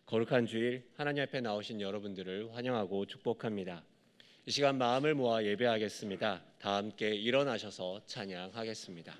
거룩한 주일 하나님 앞에 나오신 여러분들을 환영하고 축복합니다. 이 시간 마음을 모아 예배하겠습니다. 다 함께 일어나셔서 찬양하겠습니다.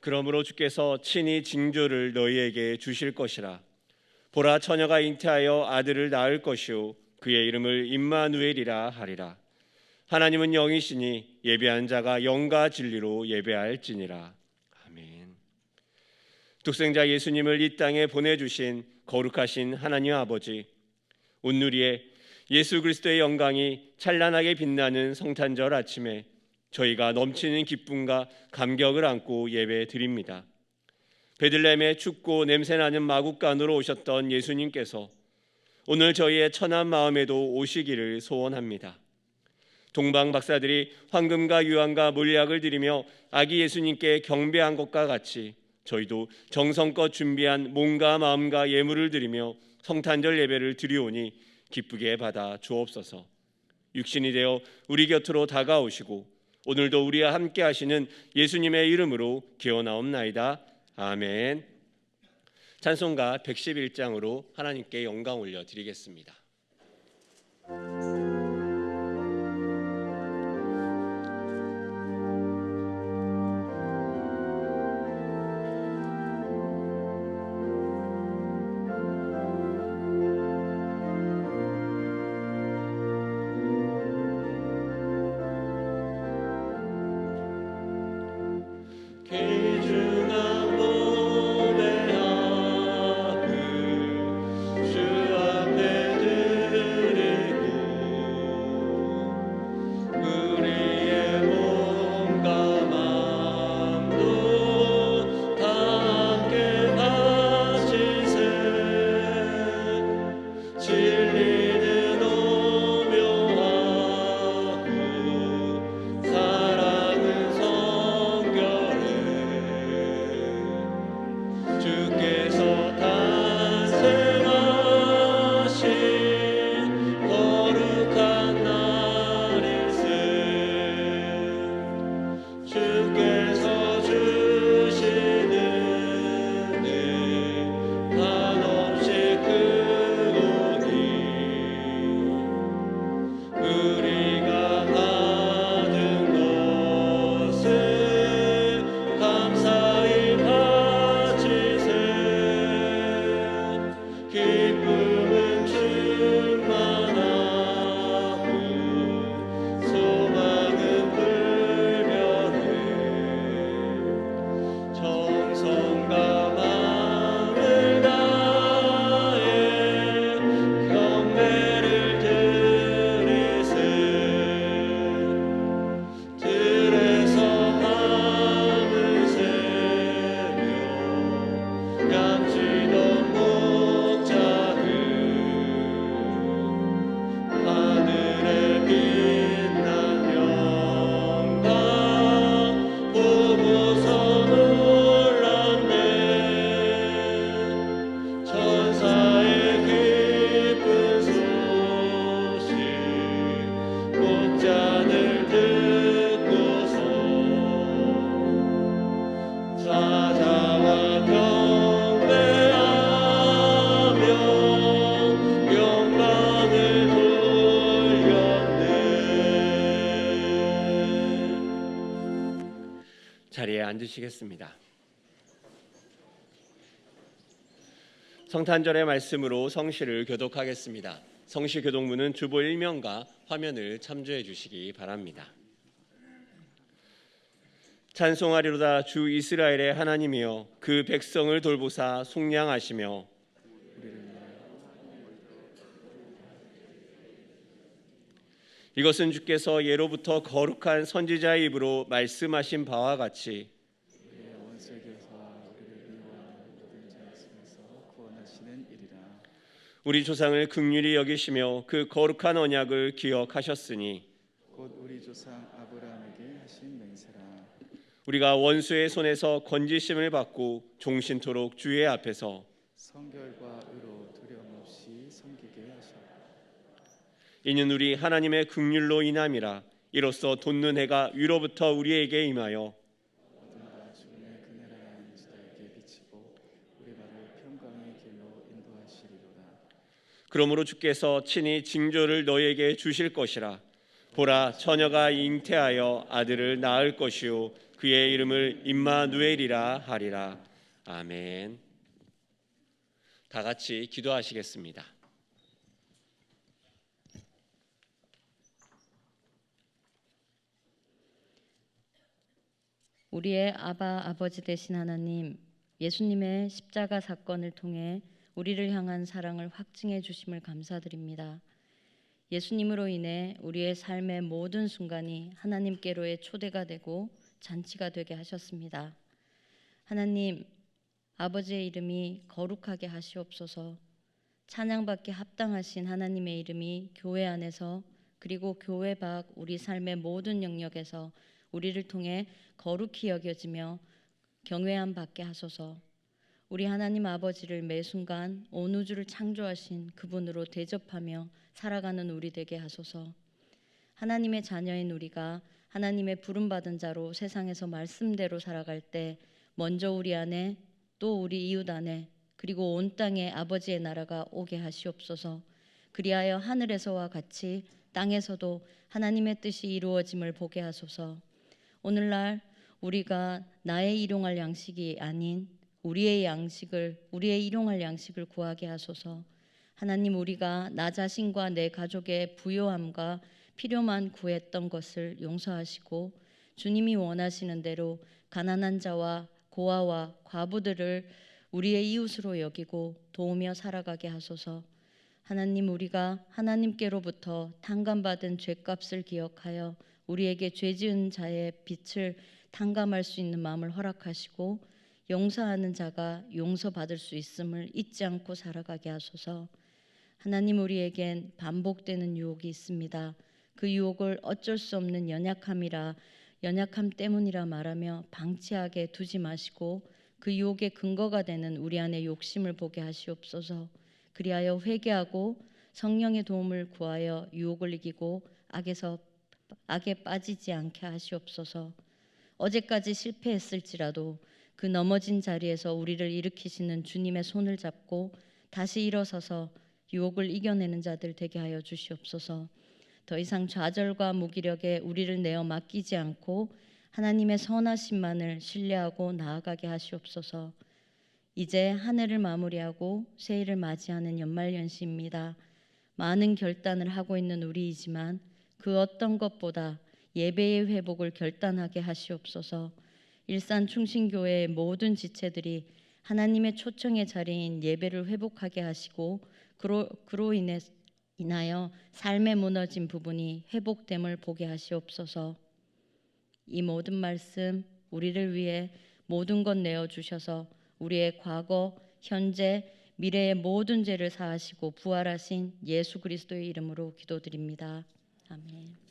그러므로 주께서 친히 징조를 너희에게 주실 것이라. 보라, 처녀가 잉태하여 아들을 낳을 것이요 그의 이름을 임마누엘이라 하리라. 하나님은 영이시니 예배한 자가 영과 진리로 예배할지니라. 아멘. 독생자 예수님을 이 땅에 보내주신 거룩하신 하나님 아버지, 온누리에 예수 그리스도의 영광이 찬란하게 빛나는 성탄절 아침에 저희가 넘치는 기쁨과 감격을 안고 예배 드립니다. 베들레헴에 춥고 냄새나는 마국간으로 오셨던 예수님께서 오늘 저희의 천한 마음에도 오시기를 소원합니다. 동방 박사들이 황금과 유황과 몰약을 드리며 아기 예수님께 경배한 것과 같이 저희도 정성껏 준비한 몸과 마음과 예물을 드리며 성탄절 예배를 드리오니 기쁘게 받아 주옵소서. 육신이 되어 우리 곁으로 다가오시고 오늘도 우리와 함께 하시는 예수님의 이름으로 기원하옵나이다. 아멘. 찬송가 111장으로 하나님께 영광 올려드리겠습니다. 자리에 앉으시겠습니다. 성탄절의 말씀으로 성시를 교독하겠습니다. 성시교동부는 주보 1면과 화면을 참조해 주시기 바랍니다. 찬송하리로다 주 이스라엘의 하나님이여 그 백성을 돌보사 속량하시며 이것은 주께서 예로부터 거룩한 선지자의 입으로 말씀하신 바와 같이 우리 조상을 긍휼히 여기시며 그 거룩한 언약을 기억하셨으니 곧 우리 조상 아브라함에게 하신 맹세라. 우리가 원수의 손에서 건지심을 받고 종신토록 주의 앞에서 성결과 의로 두려움 없이 섬기게 하셨다. 이는 우리 하나님의 긍휼로 인함이라. 이로써 돋는 해가 위로부터 우리에게 임하여 어둠과 죽음의 그늘하는 자에게 비치고 우리 발을 평강의 길로 인도하시리로다. 그러므로 주께서 친히 징조를 너희에게 주실 것이라. 보라 처녀가 잉태하여 아들을 낳을 것이요 그의 이름을 임마누엘이라 하리라. 아멘. 다 같이 기도하시겠습니다. 우리의 아버지 되신 하나님, 예수님의 십자가 사건을 통해 우리를 향한 사랑을 확증해 주심을 감사드립니다. 예수님으로 인해 우리의 삶의 모든 순간이 하나님께로의 초대가 되고 잔치가 되게 하셨습니다. 하나님, 아버지의 이름이 거룩하게 하시옵소서. 찬양받기 합당하신 하나님의 이름이 교회 안에서 그리고 교회 밖 우리 삶의 모든 영역에서 우리를 통해 거룩히 여겨지며 경외함 받게 하소서. 우리 하나님 아버지를 매 순간 온 우주를 창조하신 그분으로 대접하며 살아가는 우리 되게 하소서. 하나님의 자녀인 우리가 하나님의 부름받은 자로 세상에서 말씀대로 살아갈 때 먼저 우리 안에 또 우리 이웃 안에 그리고 온 땅에 아버지의 나라가 오게 하시옵소서. 그리하여 하늘에서와 같이 땅에서도 하나님의 뜻이 이루어짐을 보게 하소서. 오늘날 우리가 나의 일용할 양식이 아닌 우리의 일용할 양식을 구하게 하소서. 하나님, 우리가 나 자신과 내 가족의 부요함과 필요만 구했던 것을 용서하시고 주님이 원하시는 대로 가난한 자와 고아와 과부들을 우리의 이웃으로 여기고 도우며 살아가게 하소서. 하나님, 우리가 하나님께로부터 탕감받은 죄값을 기억하여 우리에게 죄지은 자의 빛을 탕감할 수 있는 마음을 허락하시고 용서하는 자가 용서받을 수 있음을 잊지 않고 살아가게 하소서. 하나님, 우리에겐 반복되는 유혹이 있습니다. 그 유혹을 어쩔 수 없는 연약함 때문이라 말하며 방치하게 두지 마시고 그 유혹의 근거가 되는 우리 안의 욕심을 보게 하시옵소서. 그리하여 회개하고 성령의 도움을 구하여 유혹을 이기고 악에 빠지지 않게 하시옵소서. 어제까지 실패했을지라도 그 넘어진 자리에서 우리를 일으키시는 주님의 손을 잡고 다시 일어서서 유혹을 이겨내는 자들 되게 하여 주시옵소서. 더 이상 좌절과 무기력에 우리를 내어 맡기지 않고 하나님의 선하심만을 신뢰하고 나아가게 하시옵소서. 이제 한 해를 마무리하고 새해를 맞이하는 연말연시입니다. 많은 결단을 하고 있는 우리이지만 그 어떤 것보다 예배의 회복을 결단하게 하시옵소서. 일산 충신교회의 모든 지체들이 하나님의 초청의 자리인 예배를 회복하게 하시고 그로 인하여 삶에 무너진 부분이 회복됨을 보게 하시옵소서. 이 모든 말씀 우리를 위해 모든 것 내어주셔서 우리의 과거, 현재, 미래의 모든 죄를 사하시고 부활하신 예수 그리스도의 이름으로 기도드립니다. 아멘.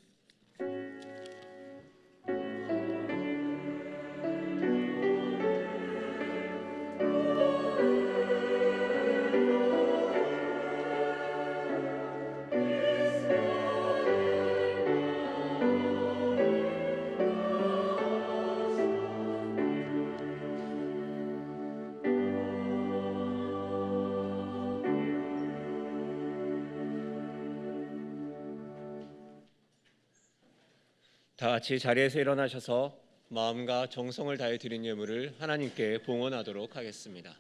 다 같이 자리에서 일어나셔서 마음과 정성을 다해 드린 예물을 하나님께 봉헌하도록 하겠습니다.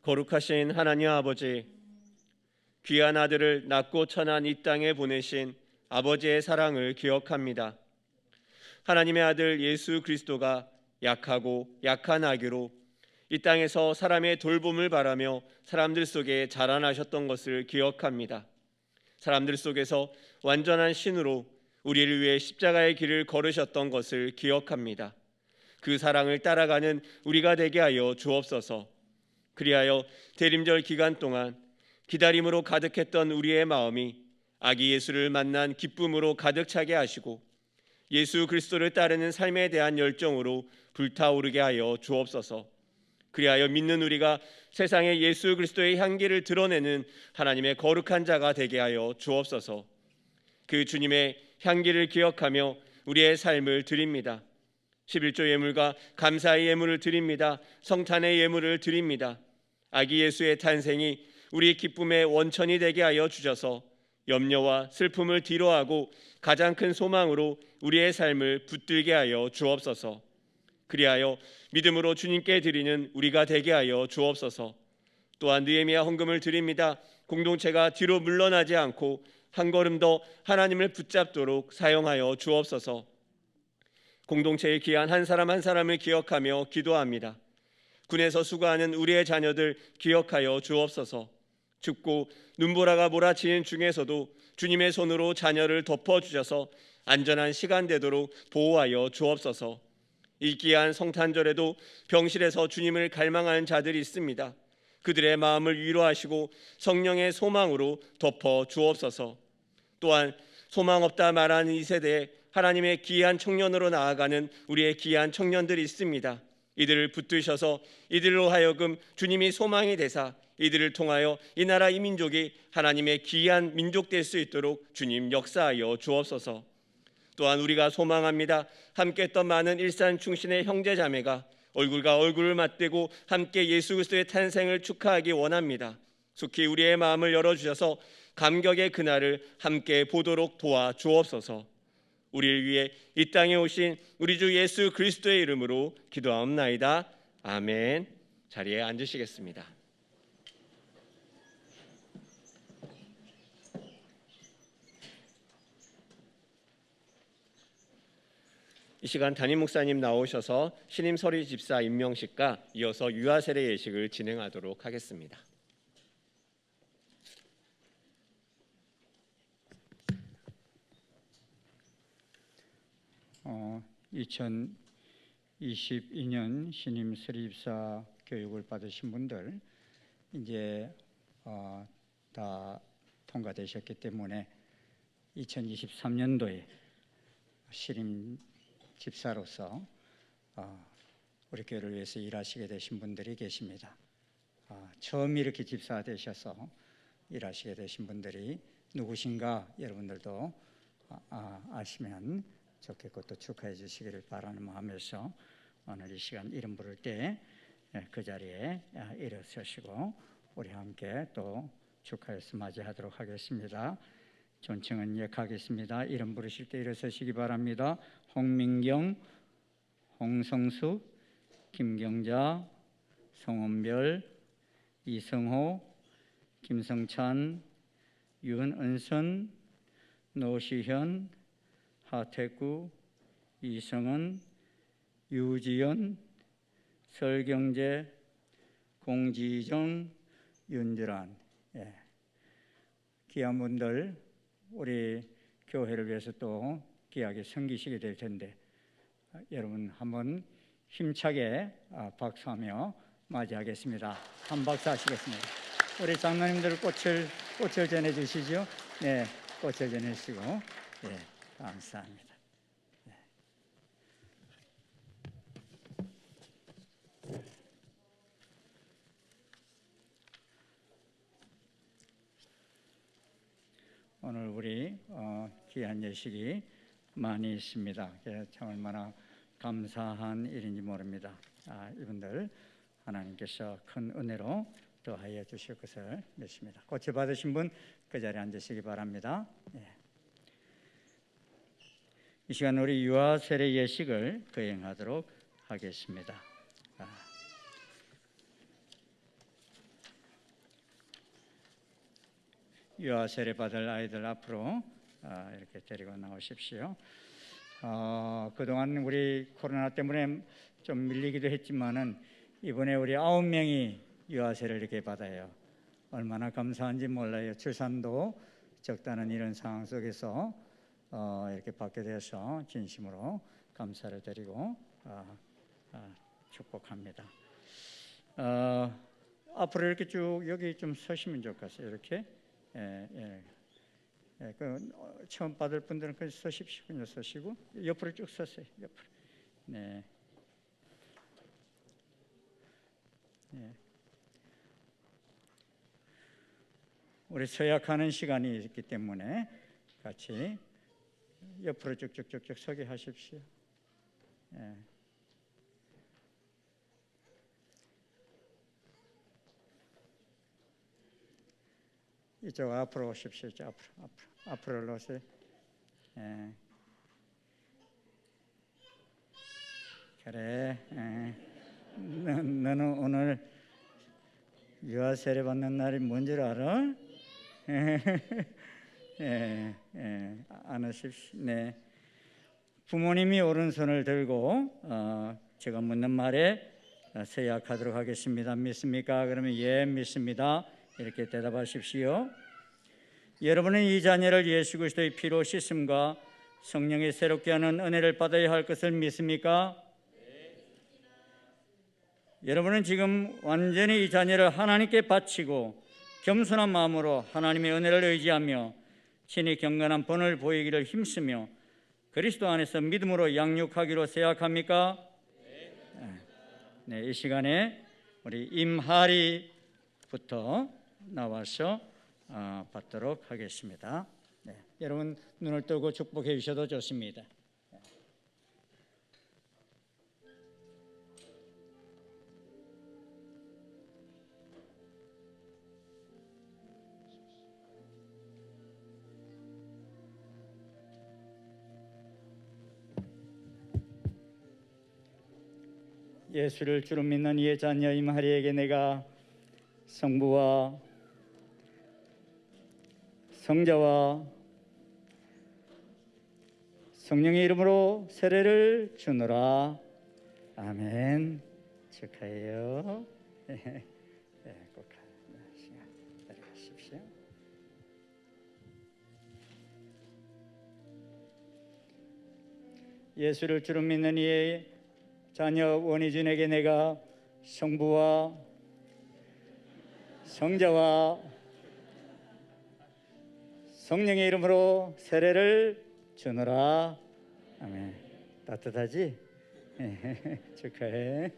거룩하신 하나님 아버지, 귀한 아들을 낮고 천한 이 땅에 보내신 아버지의 사랑을 기억합니다. 하나님의 아들 예수 그리스도가 약하고 약한 아기로 이 땅에서 사람의 돌봄을 바라며 사람들 속에 자라나셨던 것을 기억합니다. 사람들 속에서 완전한 신으로 우리를 위해 십자가의 길을 걸으셨던 것을 기억합니다. 그 사랑을 따라가는 우리가 되게 하여 주옵소서. 그리하여 대림절 기간 동안 기다림으로 가득했던 우리의 마음이 아기 예수를 만난 기쁨으로 가득 차게 하시고 예수 그리스도를 따르는 삶에 대한 열정으로 불타오르게 하여 주옵소서. 그리하여 믿는 우리가 세상에 예수 그리스도의 향기를 드러내는 하나님의 거룩한 자가 되게 하여 주옵소서. 그 주님의 향기를 기억하며 우리의 삶을 드립니다. 11조 예물과 감사의 예물을 드립니다. 성탄의 예물을 드립니다. 아기 예수의 탄생이 우리 기쁨의 원천이 되게 하여 주셔서 염려와 슬픔을 뒤로하고 가장 큰 소망으로 우리의 삶을 붙들게 하여 주옵소서. 그리하여 믿음으로 주님께 드리는 우리가 되게 하여 주옵소서. 또한 느헤미야 헌금을 드립니다. 공동체가 뒤로 물러나지 않고 한 걸음 더 하나님을 붙잡도록 사용하여 주옵소서. 공동체의 귀한 한 사람 한 사람을 기억하며 기도합니다. 군에서 수고하는 우리의 자녀들 기억하여 주옵소서. 춥고 눈보라가 몰아치는 중에서도 주님의 손으로 자녀를 덮어주셔서 안전한 시간 되도록 보호하여 주옵소서. 이 귀한 성탄절에도 병실에서 주님을 갈망하는 자들이 있습니다. 그들의 마음을 위로하시고 성령의 소망으로 덮어 주옵소서. 또한 소망 없다 말하는 이 세대에 하나님의 귀한 청년으로 나아가는 우리의 귀한 청년들이 있습니다. 이들을 붙드셔서 이들로 하여금 주님이 소망이 되사 이들을 통하여 이 나라 이 민족이 하나님의 귀한 민족 될 수 있도록 주님 역사하여 주옵소서. 또한 우리가 소망합니다. 함께 했던 많은 일산 충신의 형제 자매가 얼굴과 얼굴을 맞대고 함께 예수 그리스도의 탄생을 축하하기 원합니다. 속히 우리의 마음을 열어주셔서 감격의 그날을 함께 보도록 도와 주옵소서. 우리를 위해 이 땅에 오신 우리 주 예수 그리스도의 이름으로 기도하옵나이다. 아멘. 자리에 앉으시겠습니다. 이 시간 담임 목사님 나오셔서 신임 서리 집사 임명식과 이어서 유아 세례 예식을 진행하도록 하겠습니다. 2022년 신임 서리집사 교육을 받으신 분들 이제 다 통과되셨기 때문에 2023년도에 신임 집사로서 우리 교회를 위해서 일하시게 되신 분들이 계십니다. 처음 이렇게 집사 되셔서 일하시게 되신 분들이 누구신가 여러분들도 아시면 좋겠고 또 축하해 주시기를 바라는 마음에서 오늘 이 시간 이름 부를 때 그 자리에 일어서시고 우리 함께 또 축하해서 맞이하도록 하겠습니다. 존칭은 역하겠습니다. 이름 부르실 때 일어서시기 바랍니다. 홍민경, 홍성수, 김경자, 성원별, 이성호, 김성찬, 윤은선, 노시현, 하태구, 이성은, 유지연, 설경재, 공지정, 윤주란. 귀한 분들 우리 교회를 위해서 또 귀하게 섬기시게 될 텐데 여러분 한번 힘차게 박수하며 맞이하겠습니다. 한 박수 하시겠습니다. 우리 장로님들 꽃을 전해주시죠. 네, 꽃을 전해주시고 네, 감사합니다. 오늘 우리 귀한 예식이 많이 있습니다. 참 얼마나 감사한 일인지 모릅니다. 이분들 하나님께서 큰 은혜로 더하여 주실 것을 믿습니다. 꽃을 받으신 분 그 자리에 앉으시기 바랍니다. 이 시간 우리 유아 세례 예식을 거행하도록 하겠습니다. 유아 세례 받을 아이들 앞으로 이렇게 데리고 나오십시오. 그동안 우리 코로나 때문에 좀 밀리기도 했지만은 이번에 우리 9명이 유아 세례를 이렇게 받아요. 얼마나 감사한지 몰라요. 출산도 적다는 이런 상황 속에서 이렇게 받게 돼서 진심으로 감사를 드리고 축복합니다. 앞으로 이렇게 쭉 여기 좀 서시면 좋겠어요. 이렇게 처음 받을 분들은 그냥 서십시오. 그냥 서시고 옆으로 쭉 서세요. 옆으로. 네. 우리 서약하는 시간이 있기 때문에 같이 옆으로 쭉쭉쭉쭉 서게 하십시오. 이쪽 앞으로 오십시오. 앞으로 오세요. 그래. 너는 오늘 유아 세례 받는 날이 뭔 줄 알아? 안 하십시오. 네. 부모님이 오른손을 들고 제가 묻는 말에 서약하도록 하겠습니다. 믿습니까? 그러면 예, 믿습니다. 이렇게 대답하십시오. 여러분은 이 자녀를 예수 그리스도의 피로 씻음과 성령의 새롭게 하는 은혜를 받아야 할 것을 믿습니까? 여러분은 지금 완전히 이 자녀를 하나님께 바치고 겸손한 마음으로 하나님의 은혜를 의지하며 친히 경건한 본을 보이기를 힘쓰며 그리스도 안에서 믿음으로 양육하기로 생각합니까? 네, 이 시간에 우리 임하리부터 나와서 받도록 하겠습니다. 네, 여러분 눈을 뜨고 축복해 주셔도 좋습니다. 예수를 주로 믿는 이의 자녀 임하리에게 내가 성부와 성자와 성령의 이름으로 세례를 주노라. 아멘. 축하해요. 꼭 따라가십시오. 예수를 주로 믿는 이의 자녀 원희준에게 내가 성부와 성자와 성령의 이름으로 세례를 주노라. 아멘. 따뜻하지? 축하해.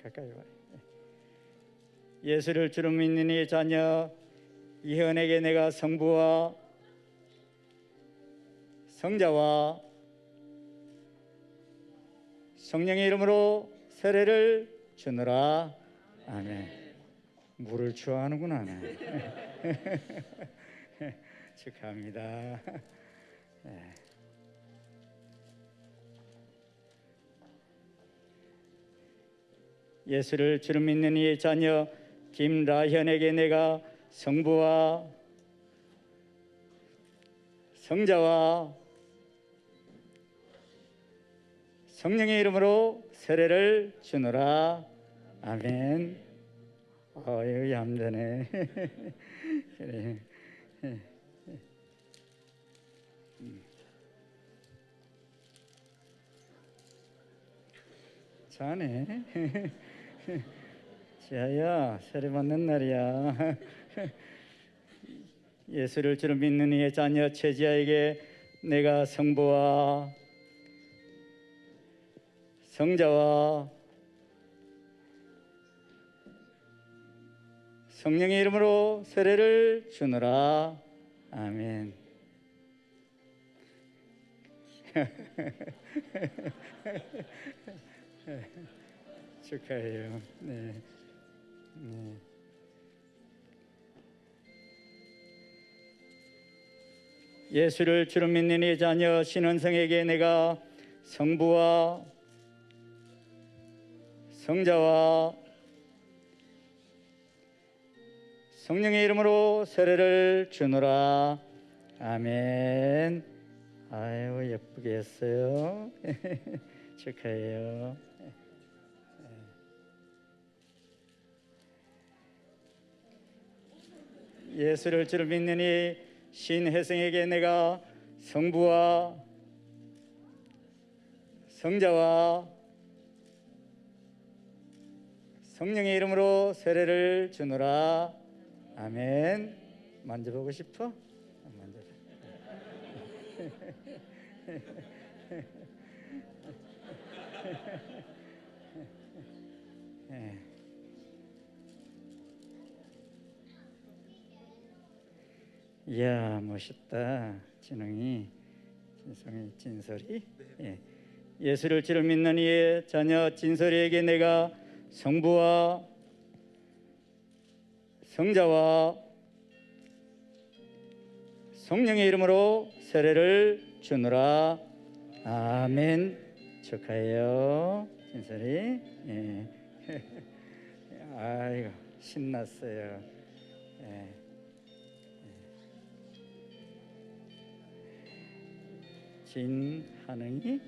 가까이 와. 예수를 주로 믿는 이 자녀 이현에게 내가 성부와 성자와 성령의 이름으로 세례를 주노라. 아멘. 물을 좋아하는구나. 축하합니다. 예수를 주로 믿는 이 자녀 김라현에게 내가 성부와 성자와 성령의 이름으로 세례를 주노라. 아멘. 여기 얌전해. 그래. 자네. 지아야, 세례 받는 날이야. 예수를 주로 믿는 이의 자녀 최지아에게 내가 성부와 성자와 성령의 이름으로 세례를 주노라. 아멘. 축하해요. 네. 예수를 주로 믿는 이 자녀 신원성에게 내가 성부와 성자와 성령의 이름으로 세례를 주노라. 아멘. 아유, 예쁘게 했어요. 축하해요. 예수를 주를 믿느니 신혜성에게 내가 성부와 성자와 성령의 이름으로 세례를 주노라. 아멘. 만져보고 싶어? 만져봐. 이야, 멋있다. 진홍이, 진솔이. 예. 예수를 주를 믿는 이의 자녀 진솔이에게 내가 성부와 성자와 성령의 이름으로 세례를 주노라. 아멘. 축하해요, 진솔이. 예. 아이고, 신났어요. 예. 진하능이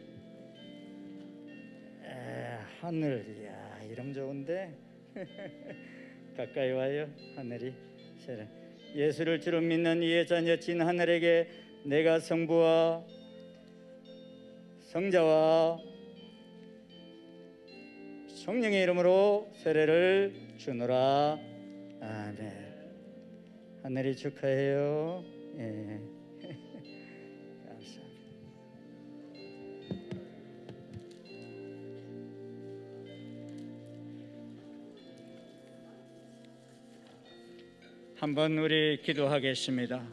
하늘. 이야, 이름 좋은데. 가까이 와요, 하늘이. 예수를 주로 믿는 이의 자녀 진하늘에게 내가 성부와 성자와 성령의 이름으로 세례를 주노라. 아멘. 하늘이 축하해요. 예. 한번 우리 기도하겠습니다.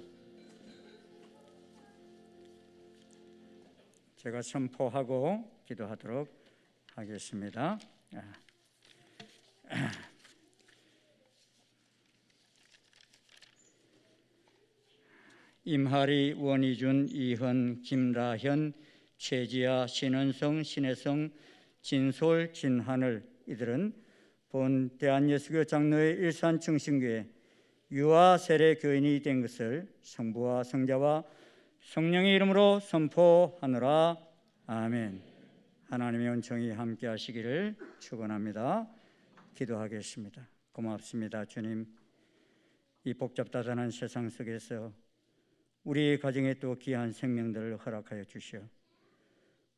제가 선포하고 기도하도록 하겠습니다. 임하리, 원희준, 이현, 김라현, 최지아, 신은성, 신혜성, 진솔, 진하늘, 이들은 본 대한예수교 장로회 일산중심교회 유아 세례 교인이 된 것을 성부와 성자와 성령의 이름으로 선포하노라. 아멘. 하나님의 은총이 함께 하시기를 축원합니다. 기도하겠습니다. 고맙습니다, 주님. 이 복잡다단한 세상 속에서 우리 가정에 또 귀한 생명들을 허락하여 주시어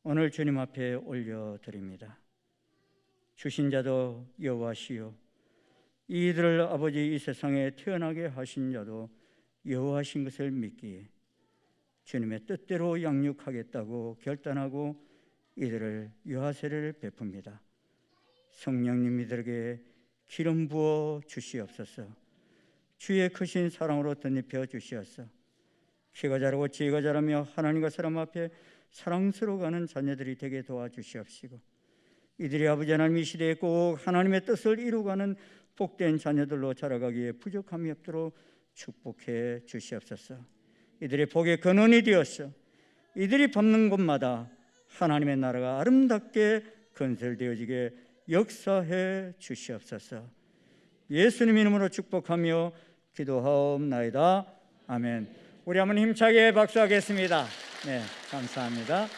오늘 주님 앞에 올려드립니다. 주신 자도 여호와시요, 이들을 아버지 이 세상에 태어나게 하신 자도 여호와신 것을 믿기에 주님의 뜻대로 양육하겠다고 결단하고 이들을 유아세례를 베풉니다. 성령님, 이들에게 기름 부어 주시옵소서. 주의 크신 사랑으로 덧입혀 주시옵소서. 키가 자라고 지혜가 자라며 하나님과 사람 앞에 사랑스러워가는 자녀들이 되게 도와주시옵시고, 이들이 아버지 하나님 이 시대에 꼭 하나님의 뜻을 이루어가는 복된 자녀들로 자라가기에 부족함이 없도록 축복해 주시옵소서. 이들의 복의 근원이 되어서 이들이 밟는 곳마다 하나님의 나라가 아름답게 건설되어지게 역사해 주시옵소서. 예수님 이름으로 축복하며 기도하옵나이다. 아멘. 우리 한번 힘차게 박수하겠습니다. 네, 감사합니다. 네.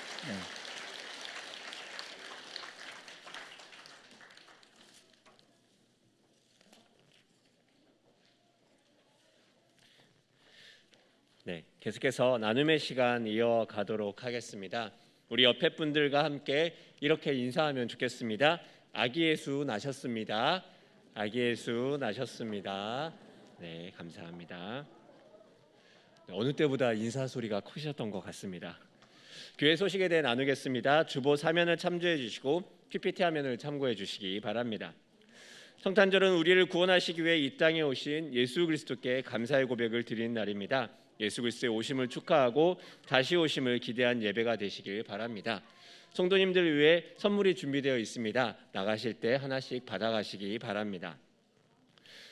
네, 계속해서 나눔의 시간 이어가도록 하겠습니다. 우리 옆에 분들과 함께 이렇게 인사하면 좋겠습니다. 아기 예수 나셨습니다. 아기 예수 나셨습니다. 네, 감사합니다. 어느 때보다 인사 소리가 크셨던 것 같습니다. 교회 소식에 대해 나누겠습니다. 주보 사면을 참조해 주시고 PPT 화면을 참고해 주시기 바랍니다. 성탄절은 우리를 구원하시기 위해 이 땅에 오신 예수 그리스도께 감사의 고백을 드리는 날입니다. 예수 그리스도의 오심을 축하하고 다시 오심을 기대한 예배가 되시길 바랍니다. 성도님들 위해 선물이 준비되어 있습니다. 나가실 때 하나씩 받아가시기 바랍니다.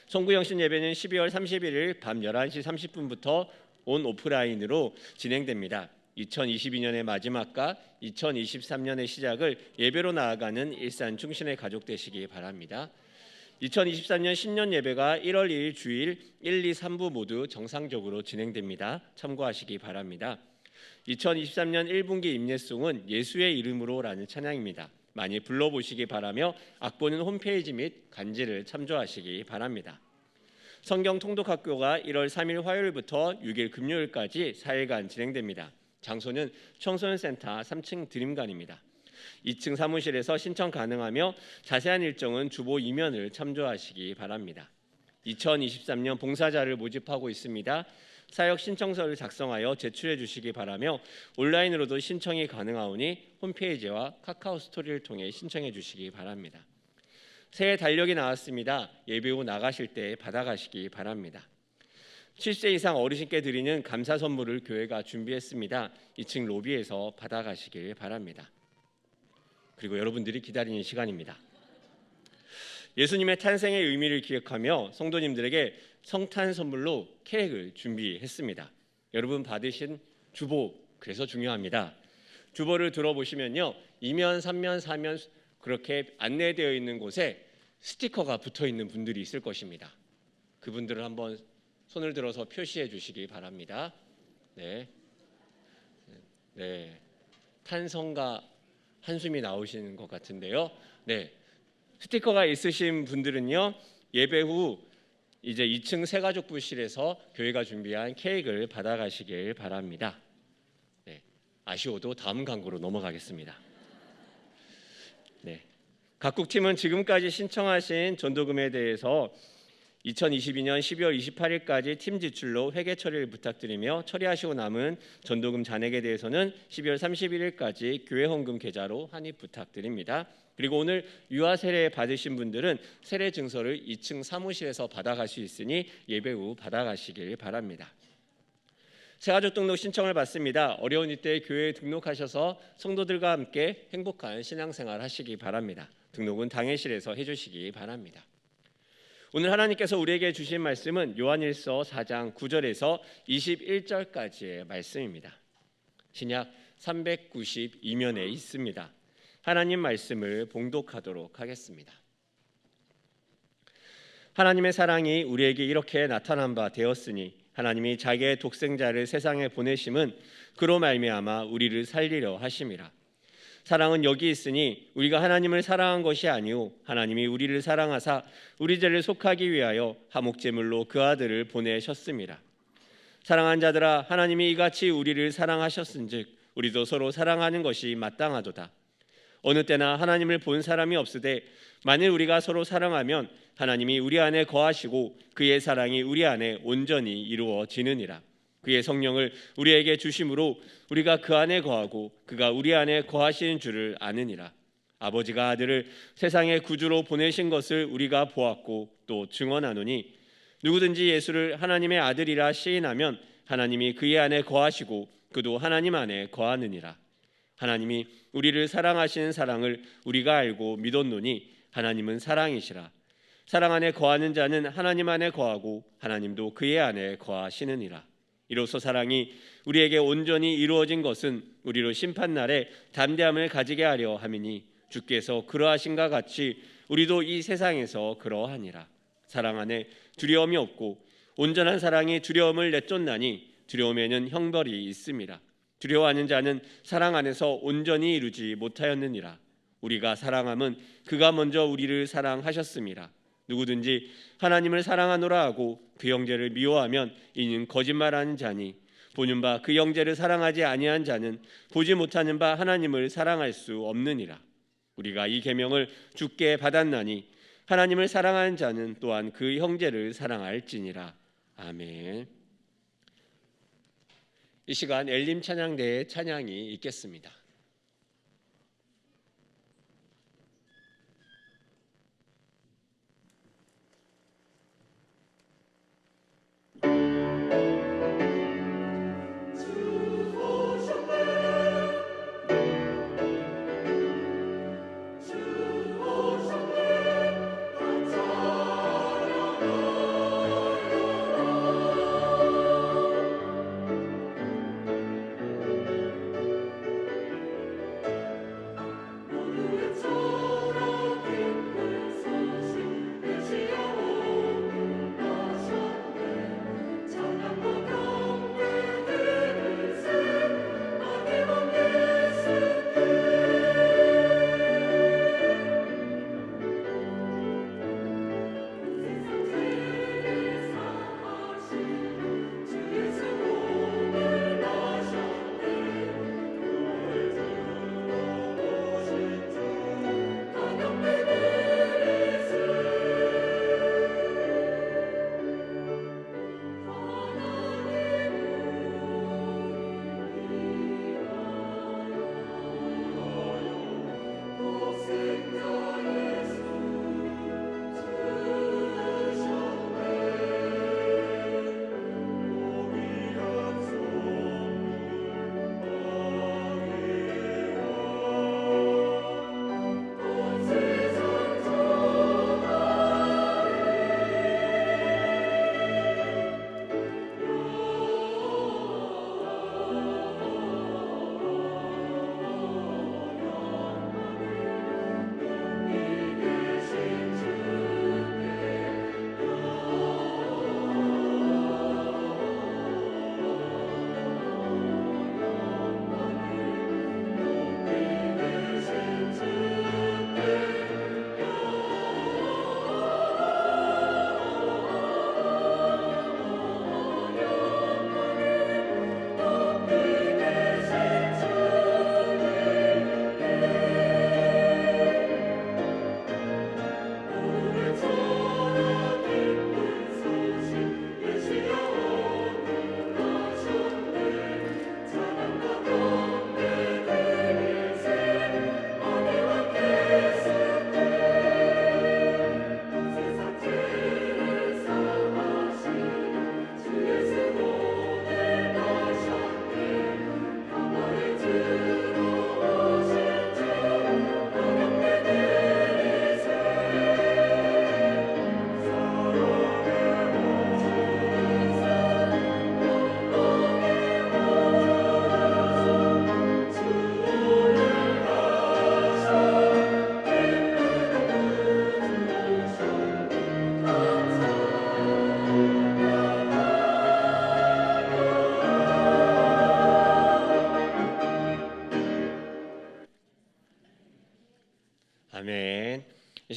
성구영신 예배는 12월 31일 밤 11시 30분부터 온 오프라인으로 진행됩니다. 2022년의 마지막과 2023년의 시작을 예배로 나아가는 일산 충신의 가족 되시기 바랍니다. 2023년 신년 예배가 1월 2일 주일 1, 2, 3부 모두 정상적으로 진행됩니다. 참고하시기 바랍니다. 2023년 1분기 임예송은 예수의 이름으로라는 찬양입니다. 많이 불러보시기 바라며 악보는 홈페이지 및 간지를 참조하시기 바랍니다. 성경 통독학교가 1월 3일 화요일부터 6일 금요일까지 4일간 진행됩니다. 장소는 청소년센터 3층 드림관입니다. 2층 사무실에서 신청 가능하며 자세한 일정은 주보 이면을 참조하시기 바랍니다. 2023년 봉사자를 모집하고 있습니다. 사역 신청서를 작성하여 제출해 주시기 바라며 온라인으로도 신청이 가능하오니 홈페이지와 카카오 스토리를 통해 신청해 주시기 바랍니다. 새해 달력이 나왔습니다. 예배 후 나가실 때 받아가시기 바랍니다. 7세 이상 어르신께 드리는 감사 선물을 교회가 준비했습니다. 2층 로비에서 받아가시길 바랍니다. 그리고 여러분들이 기다리는 시간입니다. 예수님의 탄생의 의미를 기억하며 성도님들에게 성탄 선물로 케이크를 준비했습니다. 여러분 받으신 주보, 그래서 중요합니다. 주보를 들어보시면요, 2면, 3면, 4면 그렇게 안내되어 있는 곳에 스티커가 붙어 있는 분들이 있을 것입니다. 그분들을 한번 손을 들어서 표시해 주시기 바랍니다. 네, 탄성가 한숨이 나오시는 것 같은데요. 네, 스티커가 있으신 분들은요, 예배 후 이제 2층 새가족부실에서 교회가 준비한 케이크를 받아가시길 바랍니다. 네, 아쉬워도 다음 광고로 넘어가겠습니다. 네, 각국 팀은 지금까지 신청하신 전도금에 대해서 2022년 12월 28일까지 팀 지출로 회계 처리를 부탁드리며 처리하시고 남은 전도금 잔액에 대해서는 12월 31일까지 교회 헌금 계좌로 환입 부탁드립니다. 그리고 오늘 유아 세례 받으신 분들은 세례 증서를 2층 사무실에서 받아갈 수 있으니 예배 후 받아가시길 바랍니다. 새가족 등록 신청을 받습니다. 어려운 이때 교회에 등록하셔서 성도들과 함께 행복한 신앙생활 하시기 바랍니다. 등록은 당회실에서 해주시기 바랍니다. 오늘 하나님께서 우리에게 주신 말씀은 요한일서 4장 9절에서 21절까지의 말씀입니다. 신약 392면에 있습니다. 하나님 말씀을 봉독하도록 하겠습니다. 하나님의 사랑이 우리에게 이렇게 나타난 바 되었으니 하나님이 자기의 독생자를 세상에 보내심은 그로 말미암아 우리를 살리려 하심이라. 사랑은 여기 있으니 우리가 하나님을 사랑한 것이 아니오 하나님이 우리를 사랑하사 우리 죄를 속하기 위하여 화목제물로 그 아들을 보내셨음이라. 사랑한 자들아, 하나님이 이같이 우리를 사랑하셨은즉 우리도 서로 사랑하는 것이 마땅하도다. 어느 때나 하나님을 본 사람이 없으되 만일 우리가 서로 사랑하면 하나님이 우리 안에 거하시고 그의 사랑이 우리 안에 온전히 이루어지느니라. 그의 성령을 우리에게 주심으로 우리가 그 안에 거하고 그가 우리 안에 거하시는 줄을 아느니라. 아버지가 아들을 세상의 구주로 보내신 것을 우리가 보았고 또 증언하노니 누구든지 예수를 하나님의 아들이라 시인하면 하나님이 그의 안에 거하시고 그도 하나님 안에 거하느니라. 하나님이 우리를 사랑하시는 사랑을 우리가 알고 믿었노니 하나님은 사랑이시라. 사랑 안에 거하는 자는 하나님 안에 거하고 하나님도 그의 안에 거하시느니라. 이로써 사랑이 우리에게 온전히 이루어진 것은 우리로 심판날에 담대함을 가지게 하려 함이니 주께서 그러하신가 같이 우리도 이 세상에서 그러하니라. 사랑 안에 두려움이 없고 온전한 사랑이 두려움을 내쫓나니 두려움에는 형벌이 있음이라. 두려워하는 자는 사랑 안에서 온전히 이루지 못하였느니라. 우리가 사랑함은 그가 먼저 우리를 사랑하셨음이라. 누구든지 하나님을 사랑하노라 하고 그 형제를 미워하면 이는 거짓말하는 자니 보는 바 그 형제를 사랑하지 아니한 자는 보지 못하는 바 하나님을 사랑할 수 없느니라. 우리가 이 계명을 주께 받았나니 하나님을 사랑하는 자는 또한 그 형제를 사랑할지니라. 아멘. 이 시간 엘림 찬양대의 찬양이 있겠습니다.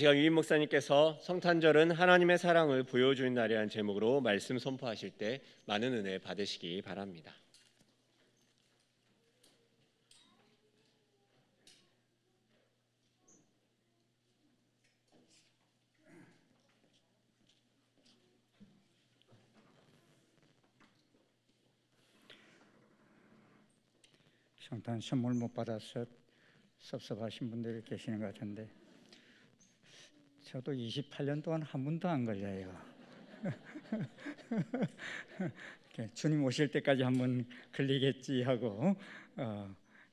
시간 유인 목사님께서 성탄절은 하나님의 사랑을 보여주는 날이라는 제목으로 말씀 선포하실 때 많은 은혜 받으시기 바랍니다. 성탄 선물 못 받아서 섭섭하신 분들이 계시는 것 같은데 저도 28년 동안 한 번도 안 걸려요. 주님 오실 때까지 한번 걸리겠지 하고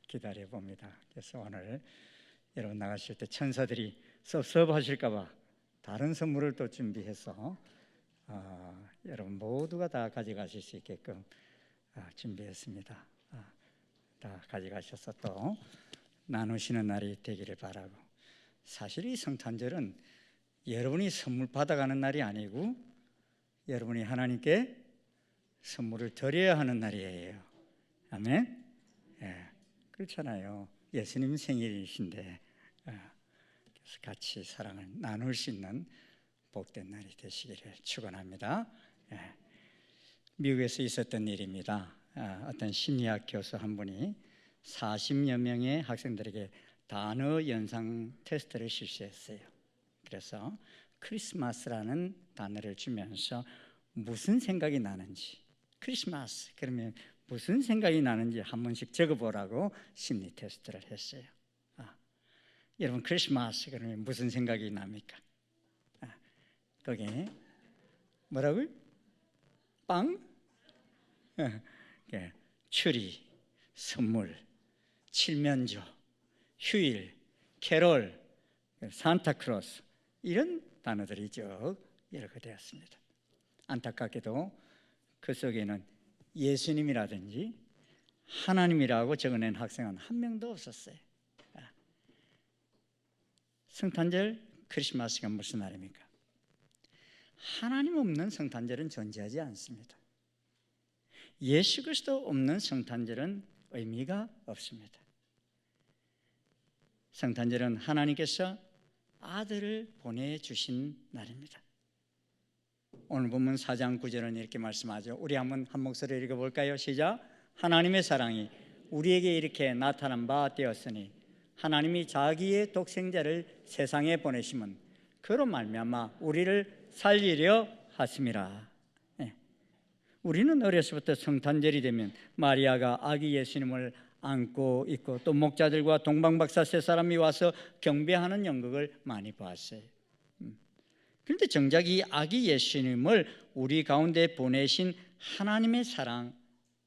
기다려 봅니다. 그래서 오늘 여러분 나가실 때 천사들이 섭섭하실까 봐 다른 선물을 또 준비해서 여러분 모두가 다 가져가실 수 있게끔 준비했습니다. 다 가져가셔서 또 나누시는 날이 되기를 바라고, 사실 이 성탄절은 여러분이 선물 받아가는 날이 아니고 여러분이 하나님께 선물을 드려야 하는 날이에요. 아멘. 그렇잖아요. 예수님 생일이신데 그래서 같이 사랑을 나눌 수 있는 복된 날이 되시기를 축원합니다. 미국에서 있었던 일입니다. 어떤 심리학 교수 한 분이 40여 명의 학생들에게 단어 연상 테스트를 실시했어요. 그래서 크리스마스라는 단어를 주면서 무슨 생각이 나는지, 크리스마스 그러면 무슨 생각이 나는지 한 번씩 적어보라고 심리 테스트를 했어요. 여러분 크리스마스 그러면 무슨 생각이 납니까? 거기에 뭐라고요? 빵? 추리, 선물, 칠면조, 휴일, 캐롤, 산타크로스 이런 단어들이 쭉 이렇게 되었습니다. 안타깝게도 그 속에는 예수님이라든지 하나님이라고 적어낸 학생은 한 명도 없었어요. 성탄절, 크리스마스가 무슨 날입니까? 하나님 없는 성탄절은 존재하지 않습니다. 예수 그리스도 없는 성탄절은 의미가 없습니다. 성탄절은 하나님께서 아들을 보내주신 날입니다. 오늘 본문 4장 9절은 이렇게 말씀하죠. 우리 한번 한 목소리로 읽어볼까요? 시작. 하나님의 사랑이 우리에게 이렇게 나타난 바 되었으니 하나님이 자기의 독생자를 세상에 보내심은 그로 말미암아 우리를 살리려 하심이라. 우리는 어려서부터 성탄절이 되면 마리아가 아기 예수님을 안고 있고 또 목자들과 동방박사 세 사람이 와서 경배하는 연극을 많이 봤어요. 그런데 정작 이 아기 예수님을 우리 가운데 보내신 하나님의 사랑,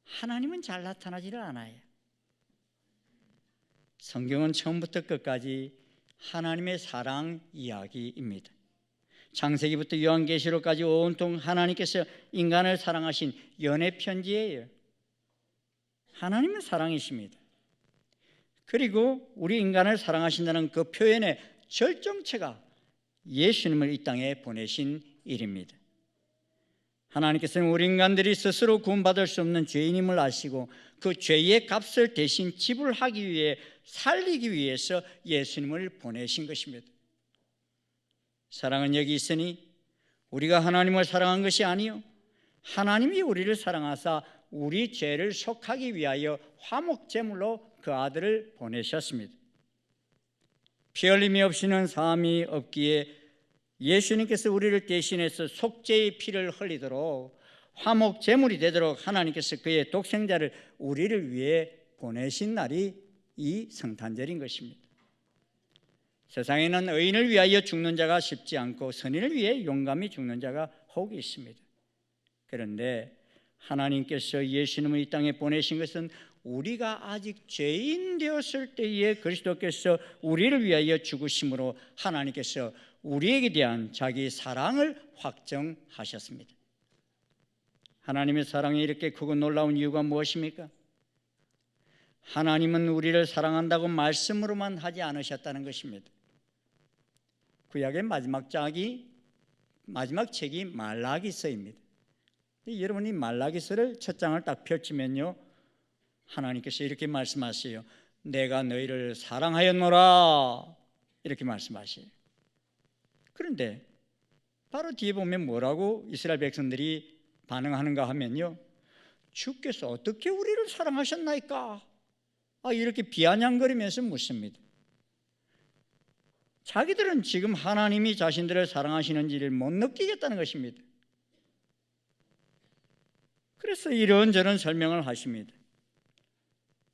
하나님은 잘 나타나지를 않아요. 성경은 처음부터 끝까지 하나님의 사랑 이야기입니다. 창세기부터 요한계시록까지 온통 하나님께서 인간을 사랑하신 연애 편지예요. 하나님은 사랑이십니다. 그리고 우리 인간을 사랑하신다는 그 표현의 절정체가 예수님을 이 땅에 보내신 일입니다. 하나님께서는 우리 인간들이 스스로 구원받을 수 없는 죄인임을 아시고 그 죄의 값을 대신 지불하기 위해 살리기 위해서 예수님을 보내신 것입니다. 사랑은 여기 있으니 우리가 하나님을 사랑한 것이 아니요 하나님이 우리를 사랑하사 우리 죄를 속하기 위하여 화목제물로 그 아들을 보내셨습니다. 피 흘림이 없이는 사함이 없기에 예수님께서 우리를 대신해서 속죄의 피를 흘리도록 화목제물이 되도록 하나님께서 그의 독생자를 우리를 위해 보내신 날이 이 성탄절인 것입니다. 세상에는 의인을 위하여 죽는 자가 쉽지 않고 선인을 위해 용감히 죽는 자가 혹 있습니다. 그런데 하나님께서 예수님을 이 땅에 보내신 것은 우리가 아직 죄인 되었을 때에 그리스도께서 우리를 위하여 죽으심으로 하나님께서 우리에게 대한 자기 사랑을 확정하셨습니다. 하나님의 사랑이 이렇게 크고 놀라운 이유가 무엇입니까? 하나님은 우리를 사랑한다고 말씀으로만 하지 않으셨다는 것입니다. 구약의 마지막 책이 말라기서입니다. 여러분이 말라기서를 첫 장을 딱 펼치면요, 하나님께서 이렇게 말씀하세요. 내가 너희를 사랑하였노라 이렇게 말씀하세요. 그런데 바로 뒤에 보면 뭐라고 이스라엘 백성들이 반응하는가 하면요, 주께서 어떻게 우리를 사랑하셨나이까? 이렇게 비아냥거리면서 묻습니다. 자기들은 지금 하나님이 자신들을 사랑하시는지를 못 느끼겠다는 것입니다. 그래서 이런저런 설명을 하십니다.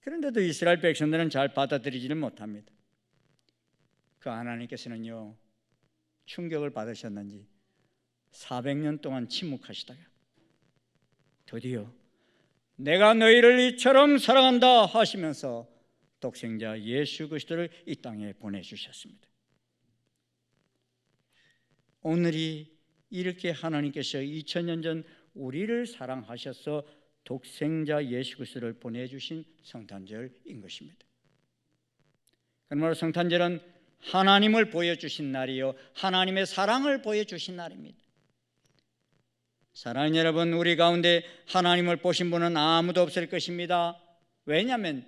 그런데도 이스라엘 백성들은 잘 받아들이지는 못합니다. 그 하나님께서는요, 충격을 받으셨는지 400년 동안 침묵하시다가 드디어 내가 너희를 이처럼 사랑한다 하시면서 독생자 예수 그리스도를 이 땅에 보내주셨습니다. 오늘이 이렇게 하나님께서 2000년 전 우리를 사랑하셔서 독생자 예수 그리스도를 보내주신 성탄절인 것입니다. 그러므로 성탄절은 하나님을 보여주신 날이요, 하나님의 사랑을 보여주신 날입니다. 사랑하는 여러분, 우리 가운데 하나님을 보신 분은 아무도 없을 것입니다. 왜냐하면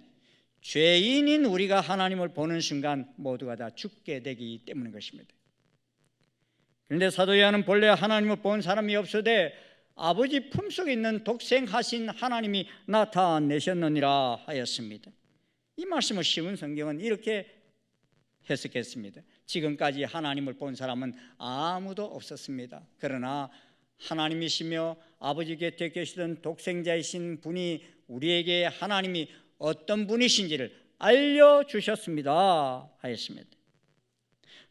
죄인인 우리가 하나님을 보는 순간 모두가 다 죽게 되기 때문인 것입니다. 그런데 사도 요한은 본래 하나님을 본 사람이 없으되 아버지 품속에 있는 독생하신 하나님이 나타내셨느니라 하였습니다. 이 말씀을 쉬운 성경은 이렇게 해석했습니다. 지금까지 하나님을 본 사람은 아무도 없었습니다. 그러나 하나님이시며 아버지 곁에 계시던 독생자이신 분이 우리에게 하나님이 어떤 분이신지를 알려주셨습니다 하였습니다.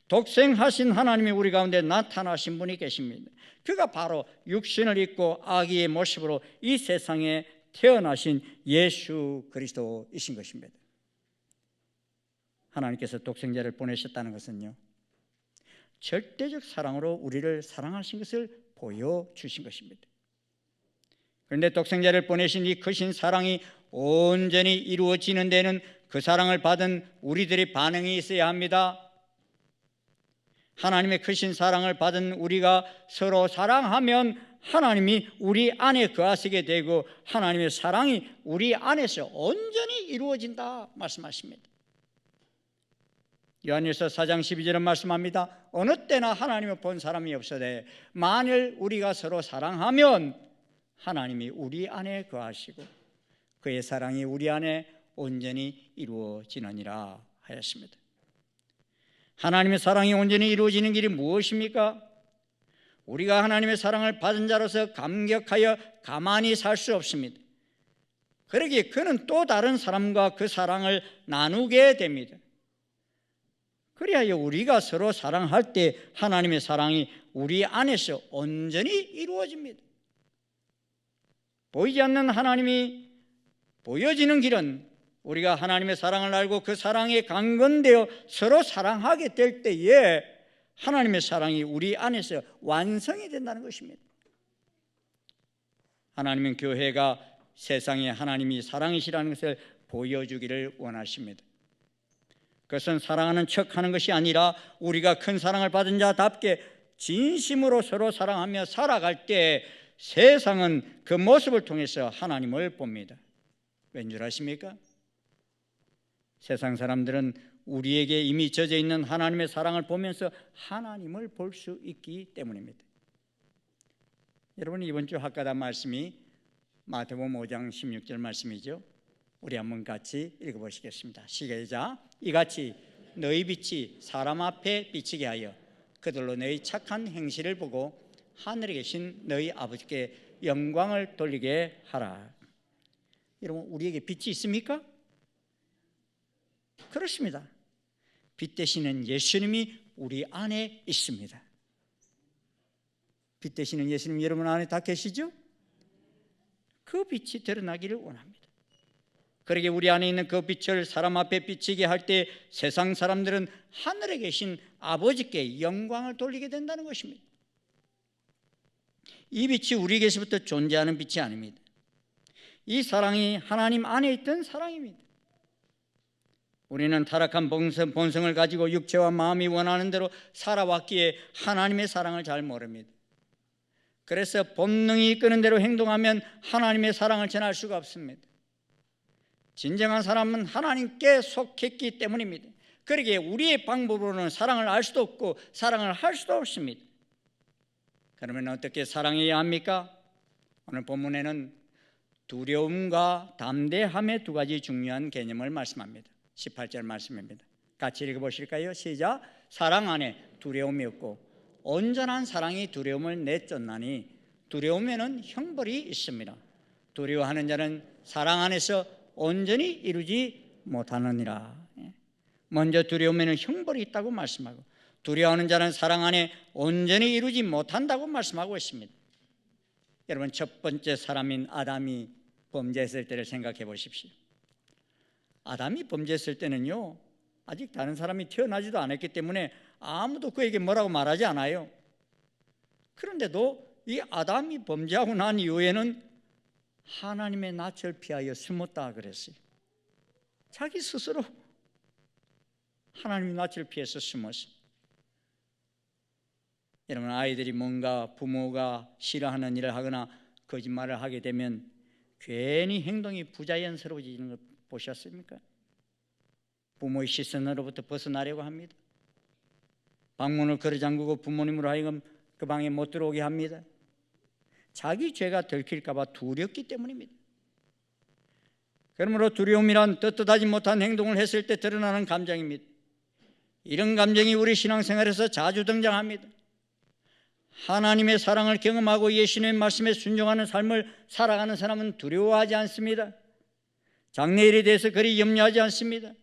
독생하신 하나님이 우리 가운데 나타나신 분이 계십니다. 그가 바로 육신을 입고 아기의 모습으로 이 세상에 태어나신 예수 그리스도이신 것입니다. 하나님께서 독생자를 보내셨다는 것은요, 절대적 사랑으로 우리를 사랑하신 것을 보여주신 것입니다. 그런데 독생자를 보내신 이 크신 사랑이 온전히 이루어지는 데는 그 사랑을 받은 우리들의 반응이 있어야 합니다. 하나님의 크신 사랑을 받은 우리가 서로 사랑하면 하나님이 우리 안에 거하시게 되고 하나님의 사랑이 우리 안에서 온전히 이루어진다 말씀하십니다. 요한일서 4장 12절은 말씀합니다. 어느 때나 하나님을 본 사람이 없으되 만일 우리가 서로 사랑하면 하나님이 우리 안에 거하시고 그의 사랑이 우리 안에 온전히 이루어지느니라 하였습니다. 하나님의 사랑이 온전히 이루어지는 길이 무엇입니까? 우리가 하나님의 사랑을 받은 자로서 감격하여 가만히 살 수 없습니다. 그러기에 그는 또 다른 사람과 그 사랑을 나누게 됩니다. 그리하여 우리가 서로 사랑할 때 하나님의 사랑이 우리 안에서 온전히 이루어집니다. 보이지 않는 하나님이 보여지는 길은 우리가 하나님의 사랑을 알고 그 사랑에 강건되어 서로 사랑하게 될 때에 하나님의 사랑이 우리 안에서 완성이 된다는 것입니다. 하나님은 교회가 세상에 하나님이 사랑이시라는 것을 보여주기를 원하십니다. 그것은 사랑하는 척하는 것이 아니라 우리가 큰 사랑을 받은 자답게 진심으로 서로 사랑하며 살아갈 때 세상은 그 모습을 통해서 하나님을 봅니다. 왠 줄 아십니까? 세상 사람들은 우리에게 이미 젖어 있는 하나님의 사랑을 보면서 하나님을 볼 수 있기 때문입니다. 여러분, 이번 주 학가단 말씀이 마태복음 5장 16절 말씀이죠. 우리 한번 같이 읽어보시겠습니다. 시작. 이같이 너희 빛이 사람 앞에 비치게 하여 그들로 너희 착한 행실을 보고 하늘에 계신 너희 아버지께 영광을 돌리게 하라. 여러분, 우리에게 빛이 있습니까? 그렇습니다. 빛 되시는 예수님이 우리 안에 있습니다. 빛 되시는 예수님 여러분 안에 다 계시죠? 그 빛이 드러나기를 원합니다. 그러게 우리 안에 있는 그 빛을 사람 앞에 비치게 할 때 세상 사람들은 하늘에 계신 아버지께 영광을 돌리게 된다는 것입니다. 이 빛이 우리에게서부터 존재하는 빛이 아닙니다. 이 사랑이 하나님 안에 있던 사랑입니다. 우리는 타락한 본성을 가지고 육체와 마음이 원하는 대로 살아왔기에 하나님의 사랑을 잘 모릅니다. 그래서 본능이 이끄는 대로 행동하면 하나님의 사랑을 전할 수가 없습니다. 진정한 사람은 하나님께 속했기 때문입니다. 그러기에 우리의 방법으로는 사랑을 알 수도 없고 사랑을 할 수도 없습니다. 그러면 어떻게 사랑해야 합니까? 오늘 본문에는 두려움과 담대함의 두 가지 중요한 개념을 말씀합니다. 18절 말씀입니다. 같이 읽어보실까요? 시작. 사랑 안에 두려움이 없고 온전한 사랑이 두려움을 내쫓나니 두려움에는 형벌이 있습니다. 두려워하는 자는 사랑 안에서 온전히 이루지 못하느니라. 먼저 두려움에는 형벌이 있다고 말씀하고 두려워하는 자는 사랑 안에 온전히 이루지 못한다고 말씀하고 있습니다. 여러분, 첫 번째 사람인 아담이 범죄했을 때를 생각해 보십시오. 아담이 범죄했을 때는요, 아직 다른 사람이 태어나지도 않았기 때문에 아무도 그에게 뭐라고 말하지 않아요. 그런데도 이 아담이 범죄하고 난 이후에는 하나님의 낯을 피하여 숨었다 그랬어요. 자기 스스로 하나님의 낯을 피해서 숨었어요. 여러분, 아이들이 뭔가 부모가 싫어하는 일을 하거나 거짓말을 하게 되면 괜히 행동이 부자연스러워지는 걸 보셨습니까? 부모의 시선으로부터 벗어나려고 합니다. 방문을 걸어잠그고 부모님으로 하여금 그 방에 못 들어오게 합니다. 자기 죄가 들킬까 봐 두렵기 때문입니다. 그러므로 두려움이란 떳떳하지 못한 행동을 했을 때 드러나는 감정입니다. 이런 감정이 우리 신앙생활에서 자주 등장합니다. 하나님의 사랑을 경험하고 예수님의 말씀에 순종하는 삶을 살아가는 사람은 두려워하지 않습니다. 장래일에 대해서 그리 염려하지 않습니다.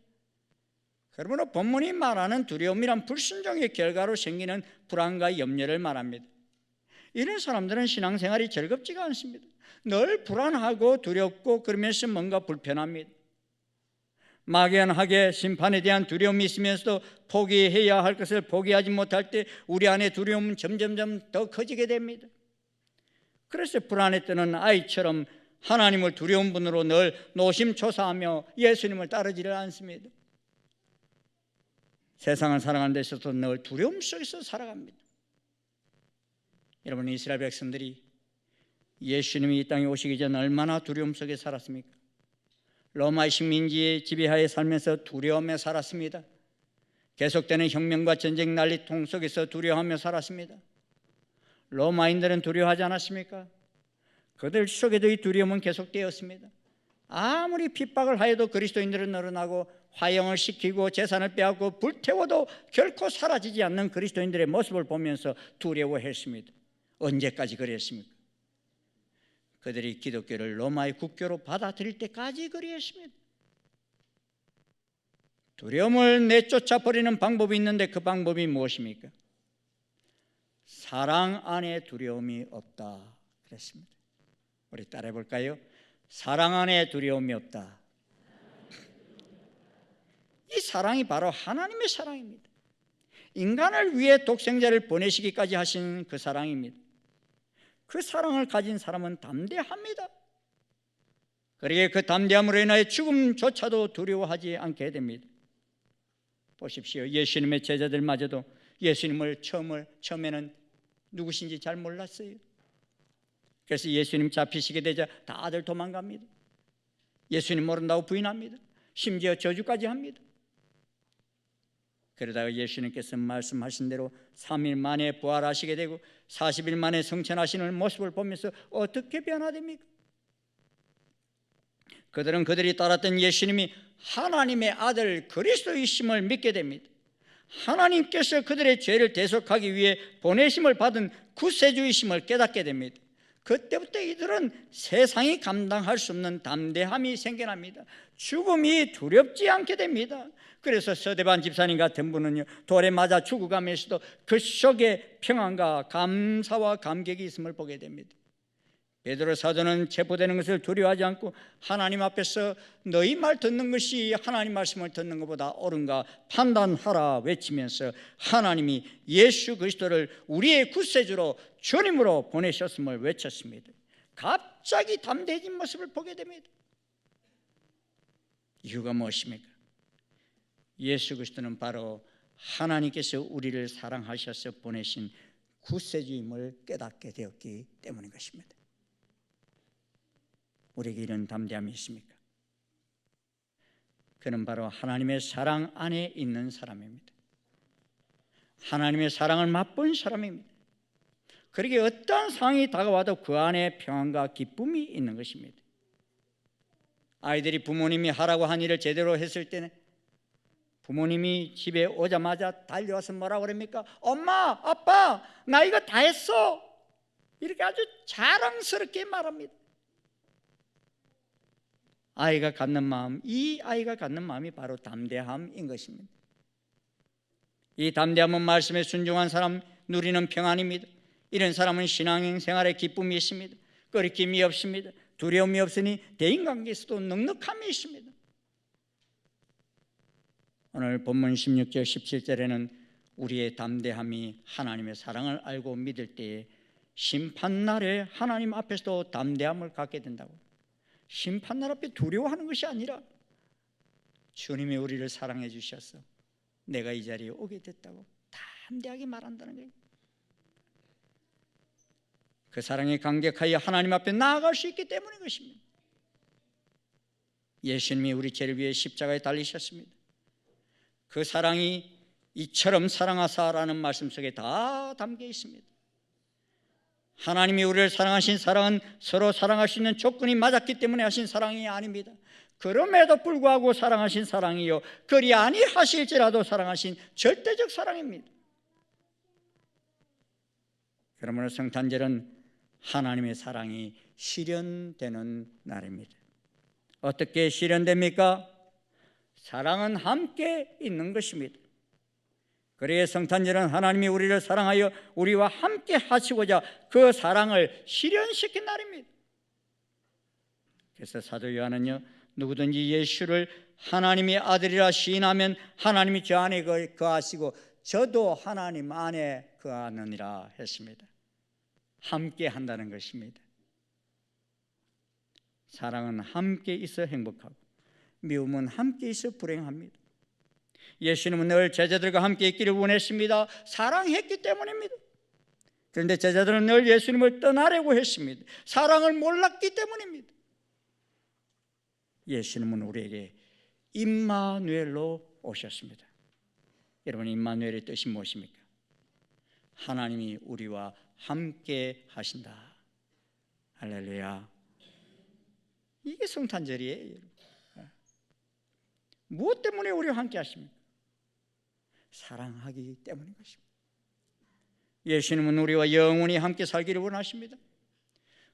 그러므로 본문이 말하는 두려움이란 불순종의 결과로 생기는 불안과 염려를 말합니다. 이런 사람들은 신앙생활이 즐겁지가 않습니다. 늘 불안하고 두렵고 그러면서 뭔가 불편합니다. 막연하게 심판에 대한 두려움이 있으면서도 포기해야 할 것을 포기하지 못할 때 우리 안에 두려움은 점점점 더 커지게 됩니다. 그래서 불안에 뜨는 아이처럼 하나님을 두려운 분으로 늘 노심초사하며 예수님을 따르지를 않습니다. 세상을 살아가는 데 있어서 늘 두려움 속에서 살아갑니다. 여러분, 이스라엘 백성들이 예수님이 이 땅에 오시기 전 얼마나 두려움 속에 살았습니까? 로마의 식민지의 지배하에 살면서 두려움에 살았습니다. 계속되는 혁명과 전쟁 난리통 속에서 두려워하며 살았습니다. 로마인들은 두려워하지 않았습니까? 그들 속에도 이 두려움은 계속되었습니다. 아무리 핍박을 하여도 그리스도인들은 늘어나고 화형을 시키고 재산을 빼앗고 불태워도 결코 사라지지 않는 그리스도인들의 모습을 보면서 두려워했습니다. 언제까지 그랬습니까? 그들이 기독교를 로마의 국교로 받아들일 때까지 그리했습니다. 두려움을 내쫓아 버리는 방법이 있는데 그 방법이 무엇입니까? 사랑 안에 두려움이 없다 그랬습니다. 우리 따라해 볼까요? 사랑 안에 두려움이 없다. 이 사랑이 바로 하나님의 사랑입니다. 인간을 위해 독생자를 보내시기까지 하신 그 사랑입니다. 그 사랑을 가진 사람은 담대합니다. 그러기에 그 담대함으로 인하여 죽음조차도 두려워하지 않게 됩니다. 보십시오. 예수님의 제자들마저도 예수님을 처음에는 누구신지 잘 몰랐어요. 그래서 예수님 잡히시게 되자 다들 도망갑니다. 예수님 모른다고 부인합니다. 심지어 저주까지 합니다. 그러다가 예수님께서 말씀하신 대로 3일 만에 부활하시게 되고 40일 만에 성천하시는 모습을 보면서 어떻게 변화됩니까? 그들은 그들이 따랐던 예수님이 하나님의 아들 그리스도이심을 믿게 됩니다. 하나님께서 그들의 죄를 대속하기 위해 보내심을 받은 구세주이심을 깨닫게 됩니다. 그때부터 이들은 세상이 감당할 수 없는 담대함이 생겨납니다. 죽음이 두렵지 않게 됩니다. 그래서 서대반 집사님 같은 분은요, 돌에 맞아 죽어가면서도 그 속에 평안과 감사와 감격이 있음을 보게 됩니다. 베드로 사도는 체포되는 것을 두려워하지 않고 하나님 앞에서 너희 말 듣는 것이 하나님 말씀을 듣는 것보다 옳은가 판단하라 외치면서 하나님이 예수 그리스도를 우리의 구세주로 주님으로 보내셨음을 외쳤습니다. 갑자기 담대해진 모습을 보게 됩니다. 이유가 무엇입니까? 예수 그리스도는 바로 하나님께서 우리를 사랑하셔서 보내신 구세주임을 깨닫게 되었기 때문인 것입니다. 우리에게 이런 담대함이 있습니까? 그는 바로 하나님의 사랑 안에 있는 사람입니다. 하나님의 사랑을 맛본 사람입니다. 그러기에 어떠한 상황이 다가와도 그 안에 평안과 기쁨이 있는 것입니다. 아이들이 부모님이 하라고 한 일을 제대로 했을 때는 부모님이 집에 오자마자 달려와서 뭐라고 그럽니까? 엄마, 아빠, 나 이거 다 했어. 이렇게 아주 자랑스럽게 말합니다. 아이가 갖는 마음, 이 아이가 갖는 마음이 바로 담대함인 것입니다. 이 담대함은 말씀에 순종한 사람 누리는 평안입니다. 이런 사람은 신앙생활에 기쁨이 있습니다. 꺼리낌이 없습니다. 두려움이 없으니 대인관계에서도 넉넉함이 있습니다. 오늘 본문 16절 17절에는 우리의 담대함이 하나님의 사랑을 알고 믿을 때에 심판날에 하나님 앞에서도 담대함을 갖게 된다고. 심판날 앞에 두려워하는 것이 아니라 주님이 우리를 사랑해 주셔서 내가 이 자리에 오게 됐다고 담대하게 말한다는 거예요. 그 사랑에 감격하여 하나님 앞에 나아갈 수 있기 때문인 것입니다. 예수님이 우리 죄를 위해 십자가에 달리셨습니다. 그 사랑이 이처럼 사랑하사라는 말씀 속에 다 담겨 있습니다. 하나님이 우리를 사랑하신 사랑은 서로 사랑할 수 있는 조건이 맞았기 때문에 하신 사랑이 아닙니다. 그럼에도 불구하고 사랑하신 사랑이요 그리 아니하실지라도 사랑하신 절대적 사랑입니다. 그러므로 성탄절은 하나님의 사랑이 실현되는 날입니다. 어떻게 실현됩니까? 사랑은 함께 있는 것입니다. 그래야 성탄절은 하나님이 우리를 사랑하여 우리와 함께 하시고자 그 사랑을 실현시킨 날입니다. 그래서 사도 요한은요, 누구든지 예수를 하나님의 아들이라 시인하면 하나님이 저 안에 거하시고 저도 하나님 안에 거하느니라 했습니다. 함께 한다는 것입니다. 사랑은 함께 있어 행복하고 미움은 함께 있어 불행합니다. 예수님은 늘 제자들과 함께 있기를 원했습니다. 사랑했기 때문입니다. 그런데 제자들은 늘 예수님을 떠나려고 했습니다. 사랑을 몰랐기 때문입니다. 예수님은 우리에게 임마누엘로 오셨습니다. 여러분, 임마누엘의 뜻이 무엇입니까? 하나님이 우리와 함께 하신다. 할렐루야. 이게 성탄절이에요. 무엇 때문에 우리와 함께 하십니까? 사랑하기 때문인 것입니다. 예수님은 우리와 영원히 함께 살기를 원하십니다.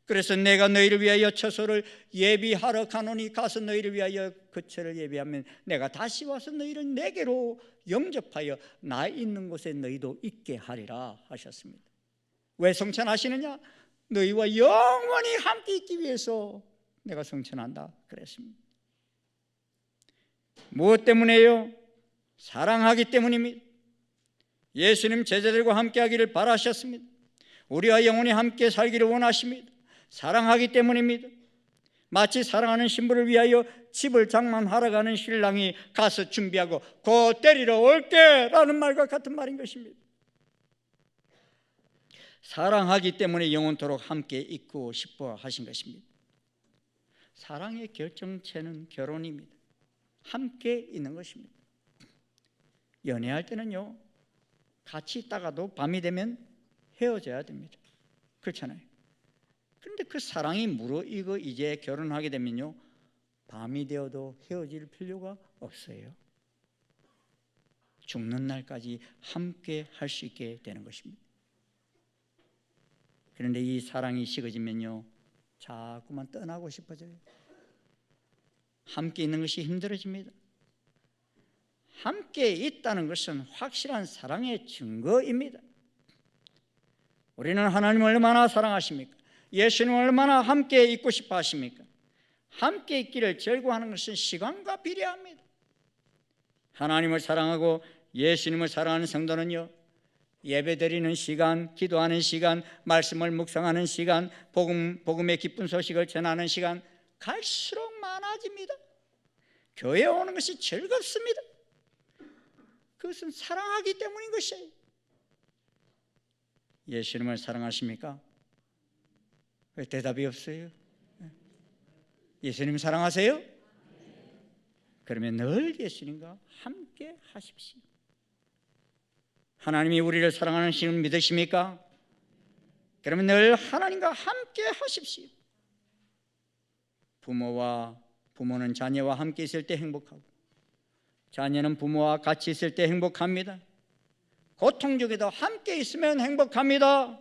그래서 내가 너희를 위하여 처소를 예비하러 가노니 가서 너희를 위하여 그 처를 예비하면 내가 다시 와서 너희를 내게로 영접하여 나 있는 곳에 너희도 있게 하리라 하셨습니다. 왜 성찬하시느냐? 너희와 영원히 함께 있기 위해서 내가 성찬한다 그랬습니다. 무엇 때문에요? 사랑하기 때문입니다. 예수님 제자들과 함께 하기를 바라셨습니다. 우리와 영원히 함께 살기를 원하십니다. 사랑하기 때문입니다. 마치 사랑하는 신부를 위하여 집을 장만하러 가는 신랑이 가서 준비하고 곧 데리러 올게 라는 말과 같은 말인 것입니다. 사랑하기 때문에 영원토록 함께 있고 싶어 하신 것입니다. 사랑의 결정체는 결혼입니다. 함께 있는 것입니다. 연애할 때는요, 같이 있다가도 밤이 되면 헤어져야 됩니다. 그렇잖아요. 그런데 그 사랑이 무르익어 이제 결혼하게 되면요, 밤이 되어도 헤어질 필요가 없어요. 죽는 날까지 함께 할 수 있게 되는 것입니다. 그런데 이 사랑이 식어지면요, 자꾸만 떠나고 싶어져요. 함께 있는 것이 힘들어집니다. 함께 있다는 것은 확실한 사랑의 증거입니다. 우리는 하나님을 얼마나 사랑하십니까? 예수님을 얼마나 함께 있고 싶어 하십니까? 함께 있기를 절구하는 것은 시간과 비례합니다. 하나님을 사랑하고 예수님을 사랑하는 성도는요, 예배드리는 시간, 기도하는 시간, 말씀을 묵상하는 시간, 복음의 기쁜 소식을 전하는 시간 갈수록 많아집니다. 교회에 오는 것이 즐겁습니다. 그것은 사랑하기 때문인 것이에요. 예수님을 사랑하십니까? 왜 대답이 없어요? 예수님 사랑하세요? 그러면 늘 예수님과 함께 하십시오. 하나님이 우리를 사랑하는 신을 믿으십니까? 그러면 늘 하나님과 함께 하십시오. 부모는 자녀와 함께 있을 때 행복하고, 자녀는 부모와 같이 있을 때 행복합니다. 고통 중에도 함께 있으면 행복합니다.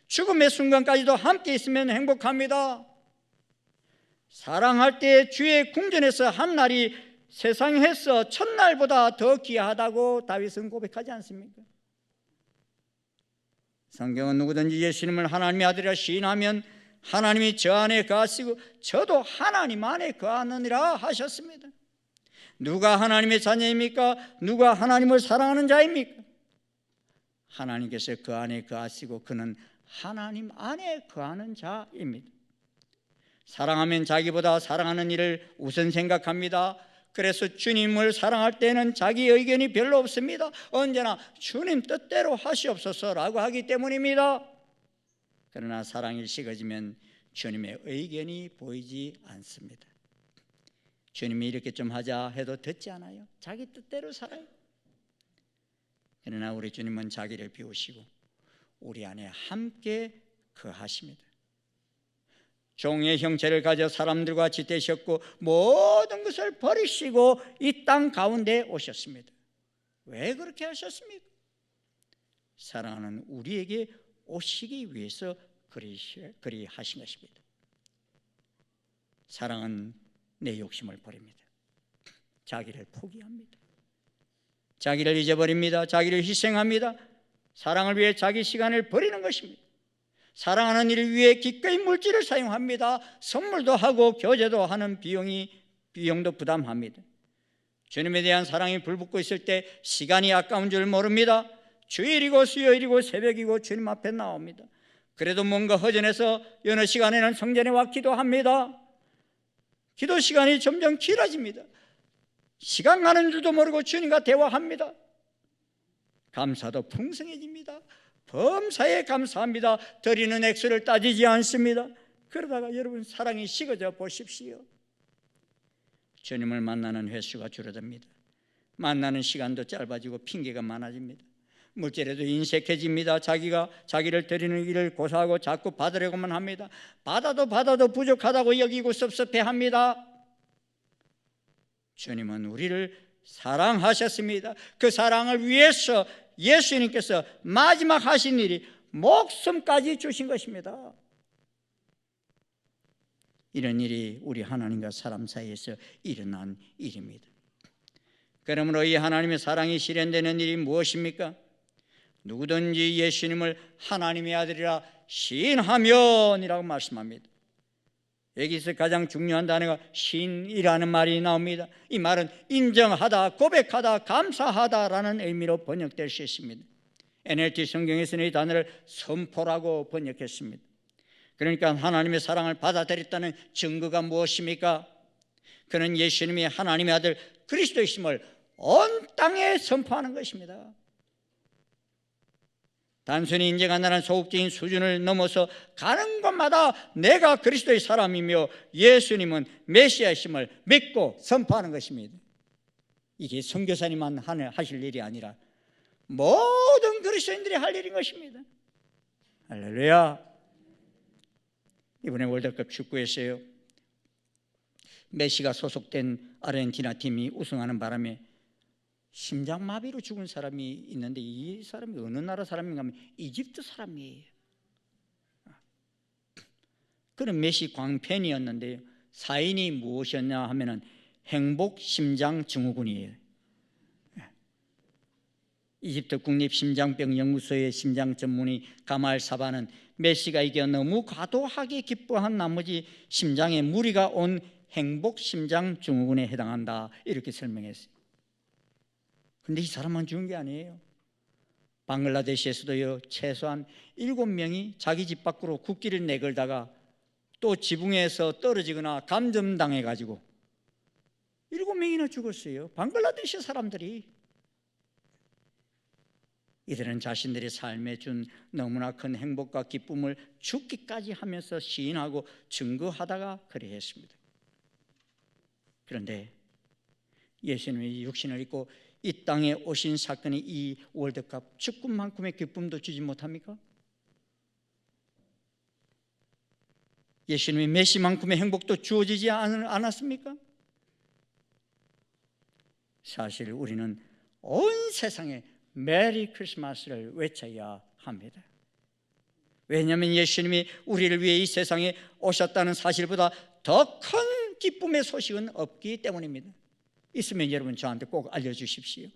죽음의 순간까지도 함께 있으면 행복합니다. 사랑할 때 주의 궁전에서 한 날이 세상에서 첫날보다 더 귀하다고 다윗은 고백하지 않습니까? 성경은 누구든지 예수님을 하나님의 아들이라 시인하면 하나님이 저 안에 거하시고 저도 하나님 안에 거하느니라 하셨습니다. 누가 하나님의 자녀입니까? 누가 하나님을 사랑하는 자입니까? 하나님께서 그 안에 거하시고 그는 하나님 안에 거하는 자입니다. 사랑하면 자기보다 사랑하는 이를 우선 생각합니다. 그래서 주님을 사랑할 때는 자기 의견이 별로 없습니다. 언제나 주님 뜻대로 하시옵소서라고 하기 때문입니다. 그러나 사랑이 식어지면 주님의 의견이 보이지 않습니다. 주님이 이렇게 좀 하자 해도 듣지 않아요. 자기 뜻대로 살아요. 그러나 우리 주님은 자기를 비우시고 우리 안에 함께 거하십니다. 종의 형체를 가져 사람들과 지내셨고 모든 것을 버리시고 이 땅 가운데 오셨습니다. 왜 그렇게 하셨습니까? 사랑하는 우리에게 오시기 위해서 그리 하신 것입니다. 사랑은 내 욕심을 버립니다. 자기를 포기합니다. 자기를 잊어버립니다. 자기를 희생합니다. 사랑을 위해 자기 시간을 버리는 것입니다. 사랑하는 이를 위해 기꺼이 물질을 사용합니다. 선물도 하고 교제도 하는 비용도 부담합니다. 주님에 대한 사랑이 불붙고 있을 때 시간이 아까운 줄 모릅니다. 주일이고 수요일이고 새벽이고 주님 앞에 나옵니다. 그래도 뭔가 허전해서 여느 시간에는 성전에 와 기도합니다. 기도 시간이 점점 길어집니다. 시간 가는 줄도 모르고 주님과 대화합니다. 감사도 풍성해집니다. 범사에 감사합니다. 드리는 액수를 따지지 않습니다. 그러다가 여러분 사랑이 식어져 보십시오. 주님을 만나는 횟수가 줄어듭니다. 만나는 시간도 짧아지고 핑계가 많아집니다. 물질에도 인색해집니다. 자기를 드리는 일을 고사하고 자꾸 받으려고만 합니다. 받아도 부족하다고 여기고 섭섭해합니다. 주님은 우리를 사랑하셨습니다. 그 사랑을 위해서 예수님께서 마지막 하신 일이 목숨까지 주신 것입니다. 이런 일이 우리 하나님과 사람 사이에서 일어난 일입니다. 그러므로 이 하나님의 사랑이 실현되는 일이 무엇입니까? 누구든지 예수님을 하나님의 아들이라 시인하면이라고 말씀합니다. 여기서 가장 중요한 단어가 시인이라는 말이 나옵니다. 이 말은 인정하다, 고백하다, 감사하다라는 의미로 번역될 수 있습니다. NLT 성경에서는 이 단어를 선포라고 번역했습니다. 그러니까 하나님의 사랑을 받아들였다는 증거가 무엇입니까? 그는 예수님이 하나님의 아들 그리스도이심을 온 땅에 선포하는 것입니다. 단순히 인정한다는 소극적인 수준을 넘어서 가는 곳마다 내가 그리스도의 사람이며 예수님은 메시아이심을 믿고 선포하는 것입니다. 이게 선교사님만 하실 일이 아니라 모든 그리스도인들이 할 일인 것입니다. 할렐루야. 이번에 월드컵 축구에서요, 메시가 소속된 아르헨티나 팀이 우승하는 바람에 심장마비로 죽은 사람이 있는데 이 사람이 어느 나라 사람인가 하면 이집트 사람이에요. 그는 메시 광팬이었는데요, 사인이 무엇이었냐 하면은 행복심장증후군이에요. 이집트 국립심장병연구소의 심장 전문의 가말 사바는 메시가 이겨 너무 과도하게 기뻐한 나머지 심장에 무리가 온 행복심장증후군에 해당한다, 이렇게 설명했어요. 근데 이 사람만 죽은 게 아니에요. 방글라데시에서도요, 최소한 7명이 자기 집 밖으로 국기를 내걸다가 또 지붕에서 떨어지거나 감점당해가지고 7명이나 죽었어요. 방글라데시 사람들이. 이들은 자신들의 삶에 준 너무나 큰 행복과 기쁨을 죽기까지 하면서 시인하고 증거하다가 그리 했습니다. 그런데 예수님이 육신을 입고 이 땅에 오신 사건이 이 월드컵 축구만큼의 기쁨도 주지 못합니까? 예수님이 메시만큼의 행복도 주어지지 않았습니까? 사실 우리는 온 세상에 메리 크리스마스를 외쳐야 합니다. 왜냐하면 예수님이 우리를 위해 이 세상에 오셨다는 사실보다 더 큰 기쁨의 소식은 없기 때문입니다. 있으면 여러분 저한테 꼭 알려주십시오.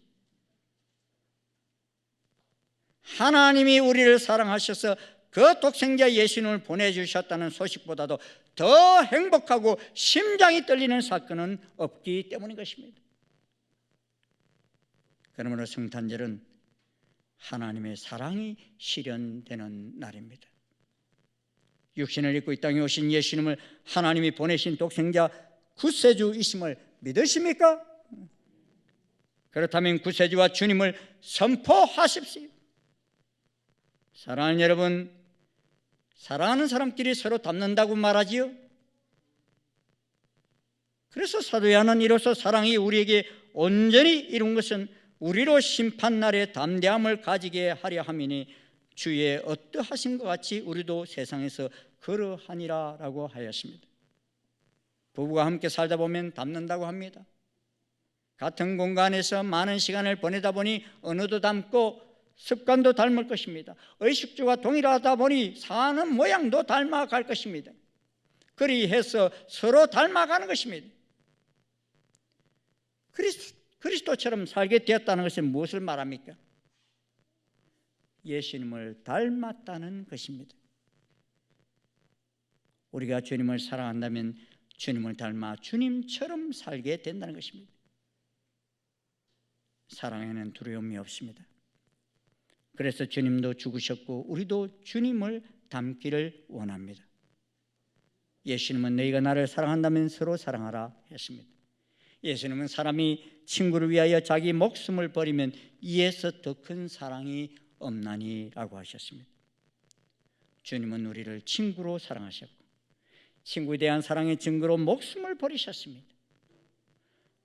하나님이 우리를 사랑하셔서 그 독생자 예수님을 보내주셨다는 소식보다도 더 행복하고 심장이 떨리는 사건은 없기 때문인 것입니다. 그러므로 성탄절은 하나님의 사랑이 실현되는 날입니다. 육신을 입고 이 땅에 오신 예수님을 하나님이 보내신 독생자 구세주이심을 믿으십니까? 그렇다면 구세주와 주님을 선포하십시오. 사랑하는 여러분, 사랑하는 사람끼리 서로 닮는다고 말하지요. 그래서 사도 요한은 이로써 사랑이 우리에게 온전히 이룬 것은 우리로 심판날에 담대함을 가지게 하려 함이니 주의 어떠하신 것 같이 우리도 세상에서 그러하니라 라고 하였습니다. 부부가 함께 살다 보면 닮는다고 합니다. 같은 공간에서 많은 시간을 보내다 보니 언어도 닮고 습관도 닮을 것입니다. 의식주가 동일하다 보니 사는 모양도 닮아갈 것입니다. 그리해서 서로 닮아가는 것입니다. 그리스도처럼 살게 되었다는 것은 무엇을 말합니까? 예수님을 닮았다는 것입니다. 우리가 주님을 사랑한다면 주님을 닮아 주님처럼 살게 된다는 것입니다. 사랑에는 두려움이 없습니다. 그래서 주님도 죽으셨고 우리도 주님을 닮기를 원합니다. 예수님은 너희가 나를 사랑한다면 서로 사랑하라 했습니다. 예수님은 사람이 친구를 위하여 자기 목숨을 버리면 이에서 더 큰 사랑이 없나니라고 하셨습니다. 주님은 우리를 친구로 사랑하셨고 친구에 대한 사랑의 증거로 목숨을 버리셨습니다.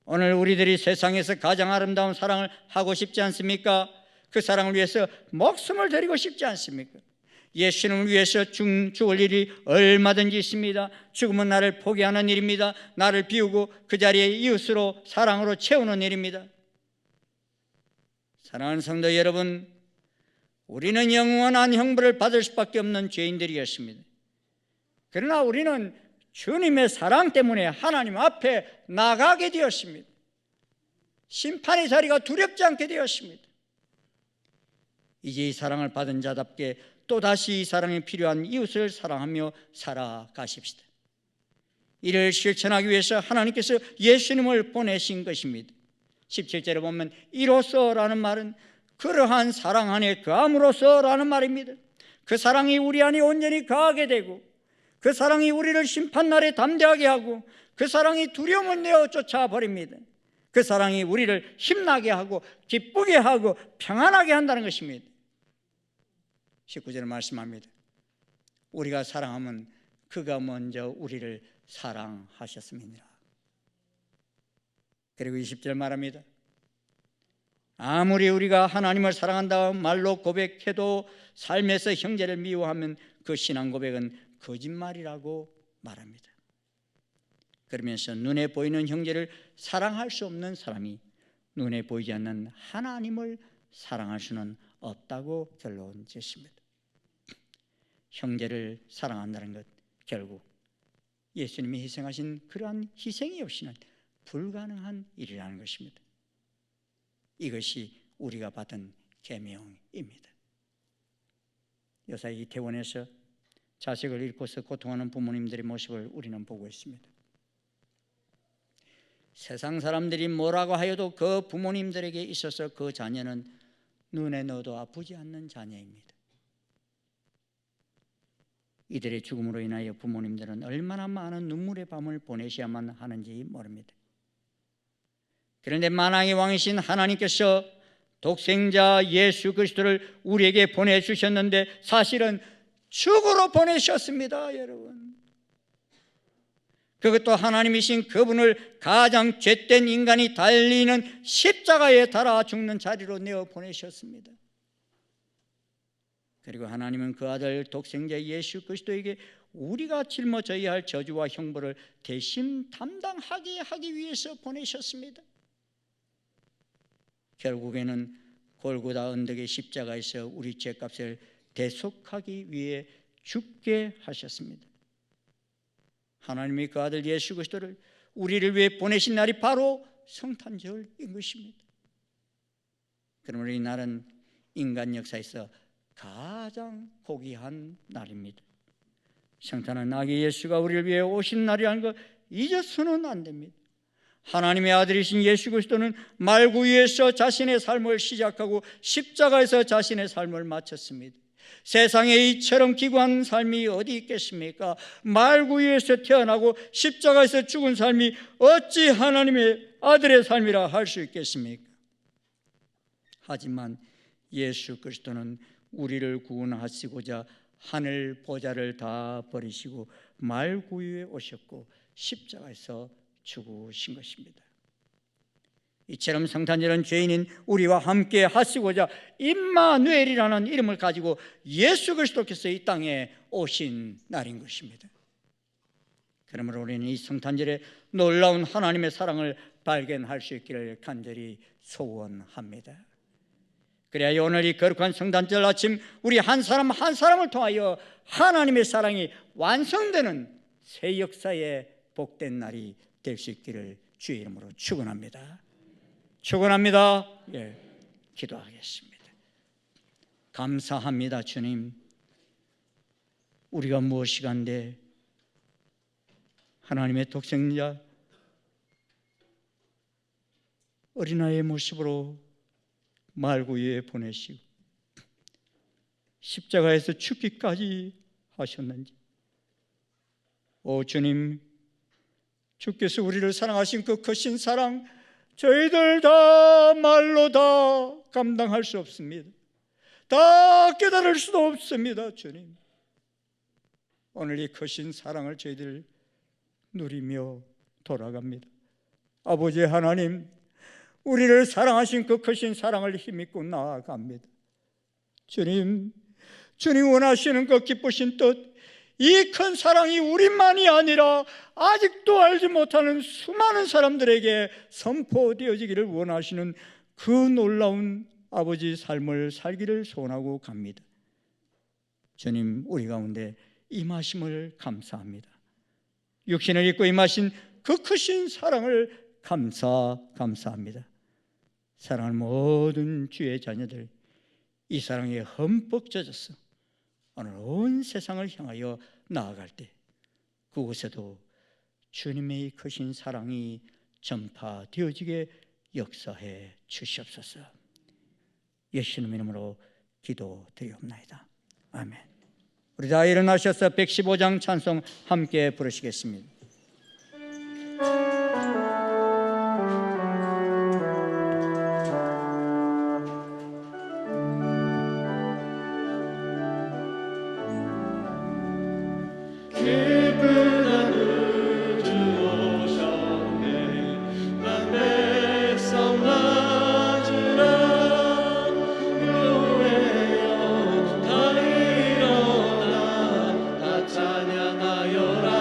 오늘 우리들이 세상에서 가장 아름다운 사랑을 하고 싶지 않습니까? 그 사랑을 위해서 목숨을 드리고 싶지 않습니까? 예수님을 위해서 죽을 일이 얼마든지 있습니다. 죽음은 나를 포기하는 일입니다. 나를 비우고 그 자리에 이웃으로 사랑으로 채우는 일입니다. 사랑하는 성도 여러분, 우리는 영원한 형벌을 받을 수밖에 없는 죄인들이었습니다. 그러나 우리는 주님의 사랑 때문에 하나님 앞에 나가게 되었습니다. 심판의 자리가 두렵지 않게 되었습니다. 이제 이 사랑을 받은 자답게 또다시 이 사랑이 필요한 이웃을 사랑하며 살아가십시다. 이를 실천하기 위해서 하나님께서 예수님을 보내신 것입니다. 17절에 보면 이로써라는 말은 그러한 사랑 안에 거함으로써라는 말입니다. 그 사랑이 우리 안에 온전히 거하게 되고 그 사랑이 우리를 심판날에 담대하게 하고 그 사랑이 두려움을 내어 쫓아버립니다. 그 사랑이 우리를 힘나게 하고 기쁘게 하고 평안하게 한다는 것입니다. 19절에 말씀합니다. 우리가 사랑하면 그가 먼저 우리를 사랑하셨습니다. 그리고 20절 말합니다. 아무리 우리가 하나님을 사랑한다 말로 고백해도 삶에서 형제를 미워하면 그 신앙 고백은 거짓말이라고 말합니다. 그러면서 눈에 보이는 형제를 사랑할 수 없는 사람이 눈에 보이지 않는 하나님을 사랑할 수는 없다고 결론 짓습니다. 형제를 사랑한다는 것, 결국 예수님이 희생하신 그러한 희생이 없이는 불가능한 일이라는 것입니다. 이것이 우리가 받은 계명입니다. 요새 이태원에서 자식을 잃고서 고통하는 부모님들의 모습을 우리는 보고 있습니다. 세상 사람들이 뭐라고 하여도 그 부모님들에게 있어서 그 자녀는 눈에 넣어도 아프지 않는 자녀입니다. 이들의 죽음으로 인하여 부모님들은 얼마나 많은 눈물의 밤을 보내셔야만 하는지 모릅니다. 그런데 만왕의 왕이신 하나님께서 독생자 예수 그리스도를 우리에게 보내주셨는데 사실은 죽으로 보내셨습니다. 여러분, 그것도 하나님이신 그분을 가장 죄된 인간이 달리는 십자가에 달아 죽는 자리로 내어 보내셨습니다. 그리고 하나님은 그 아들 독생자 예수 그리스도에게 우리가 짊어져야 할 저주와 형벌을 대신 담당하게 하기 위해서 보내셨습니다. 결국에는 골고다 언덕의 십자가에서 우리 죄값을 대속하기 위해 죽게 하셨습니다. 하나님이 그 아들 예수 그리스도를 우리를 위해 보내신 날이 바로 성탄절인 것입니다. 그러므로 이 날은 인간 역사에서 가장 고귀한 날입니다. 성탄은 아기 예수가 우리를 위해 오신 날이라는 걸 잊어서는 안 됩니다. 하나님의 아들이신 예수 그리스도는 말구유에서 자신의 삶을 시작하고 십자가에서 자신의 삶을 마쳤습니다. 세상에 이처럼 기구한 삶이 어디 있겠습니까? 말구유에서 태어나고 십자가에서 죽은 삶이 어찌 하나님의 아들의 삶이라 할 수 있겠습니까? 하지만 예수 그리스도는 우리를 구원하시고자 하늘 보좌를 다 버리시고 말구유에 오셨고 십자가에서 죽으신 것입니다. 이처럼 성탄절은 죄인인 우리와 함께 하시고자 임마누엘이라는 이름을 가지고 예수 그리스도께서 이 땅에 오신 날인 것입니다. 그러므로 우리는 이 성탄절에 놀라운 하나님의 사랑을 발견할 수 있기를 간절히 소원합니다. 그래야 오늘 이 거룩한 성탄절 아침 우리 한 사람 한 사람을 통하여 하나님의 사랑이 완성되는 새 역사의 복된 날이 될 수 있기를 주의 이름으로 축원합니다. 축원합니다. 기도하겠습니다. 감사합니다. 주님, 우리가 무엇이간데 하나님의 독생자 어린아이의 모습으로 말구유에 보내시고 십자가에서 죽기까지 하셨는지, 오 주님, 주께서 우리를 사랑하신 그 크신 사랑 저희들 다 말로 다 감당할 수 없습니다. 다 깨달을 수도 없습니다. 주님, 오늘 이 크신 사랑을 저희들 누리며 돌아갑니다. 아버지 하나님, 우리를 사랑하신 그 크신 사랑을 힘입고 나아갑니다. 주님, 주님 원하시는 그 기쁘신 뜻, 이 큰 사랑이 우리만이 아니라 아직도 알지 못하는 수많은 사람들에게 선포되어지기를 원하시는 그 놀라운 아버지 삶을 살기를 소원하고 갑니다. 주님, 우리 가운데 임하심을 감사합니다. 육신을 입고 임하신 그 크신 사랑을 감사합니다. 사랑하는 모든 주의 자녀들, 이 사랑에 흠뻑 젖어서 오늘 온 세상을 향하여 나아갈 때 그곳에도 주님의 크신 사랑이 전파되어지게 역사해 주시옵소서. 예수님 이름으로 기도드리옵나이다. 아멘. 우리 다 일어나셔서 115장 찬송 함께 부르시겠습니다. 찬양하여라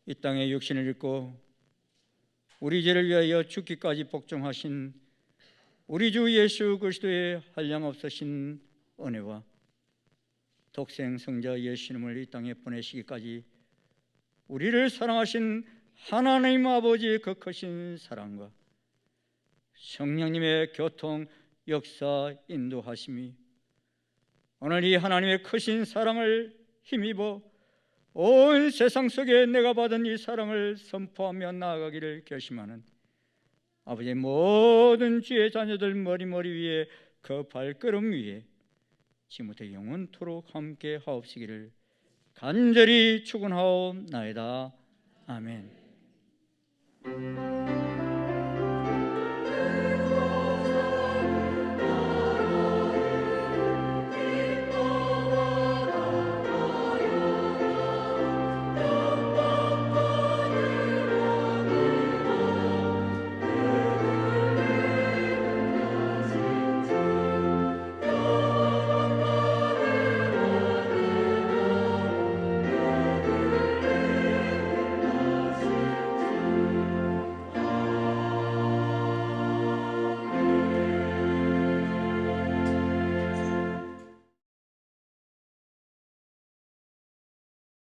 이 땅에 육신을 입고 우리 죄를 위하여 죽기까지 복종하신 우리 주 예수 그리스도의 한량없으신 은혜와 독생 성자 예수님을 이 땅에 보내시기까지 우리를 사랑하신 하나님 아버지의 그 크신 사랑과 성령님의 교통, 역사, 인도하심이 오늘 이 하나님의 크신 사랑을 힘입어 온 세상 속에 내가 받은 이 사랑을 선포하며 나아가기를 결심하는 아버지의 모든 주의 자녀들 머리 위에 그 발걸음 위에 지금부터 영원토록 함께 하옵시기를 간절히 축원하옵나이다. 아멘.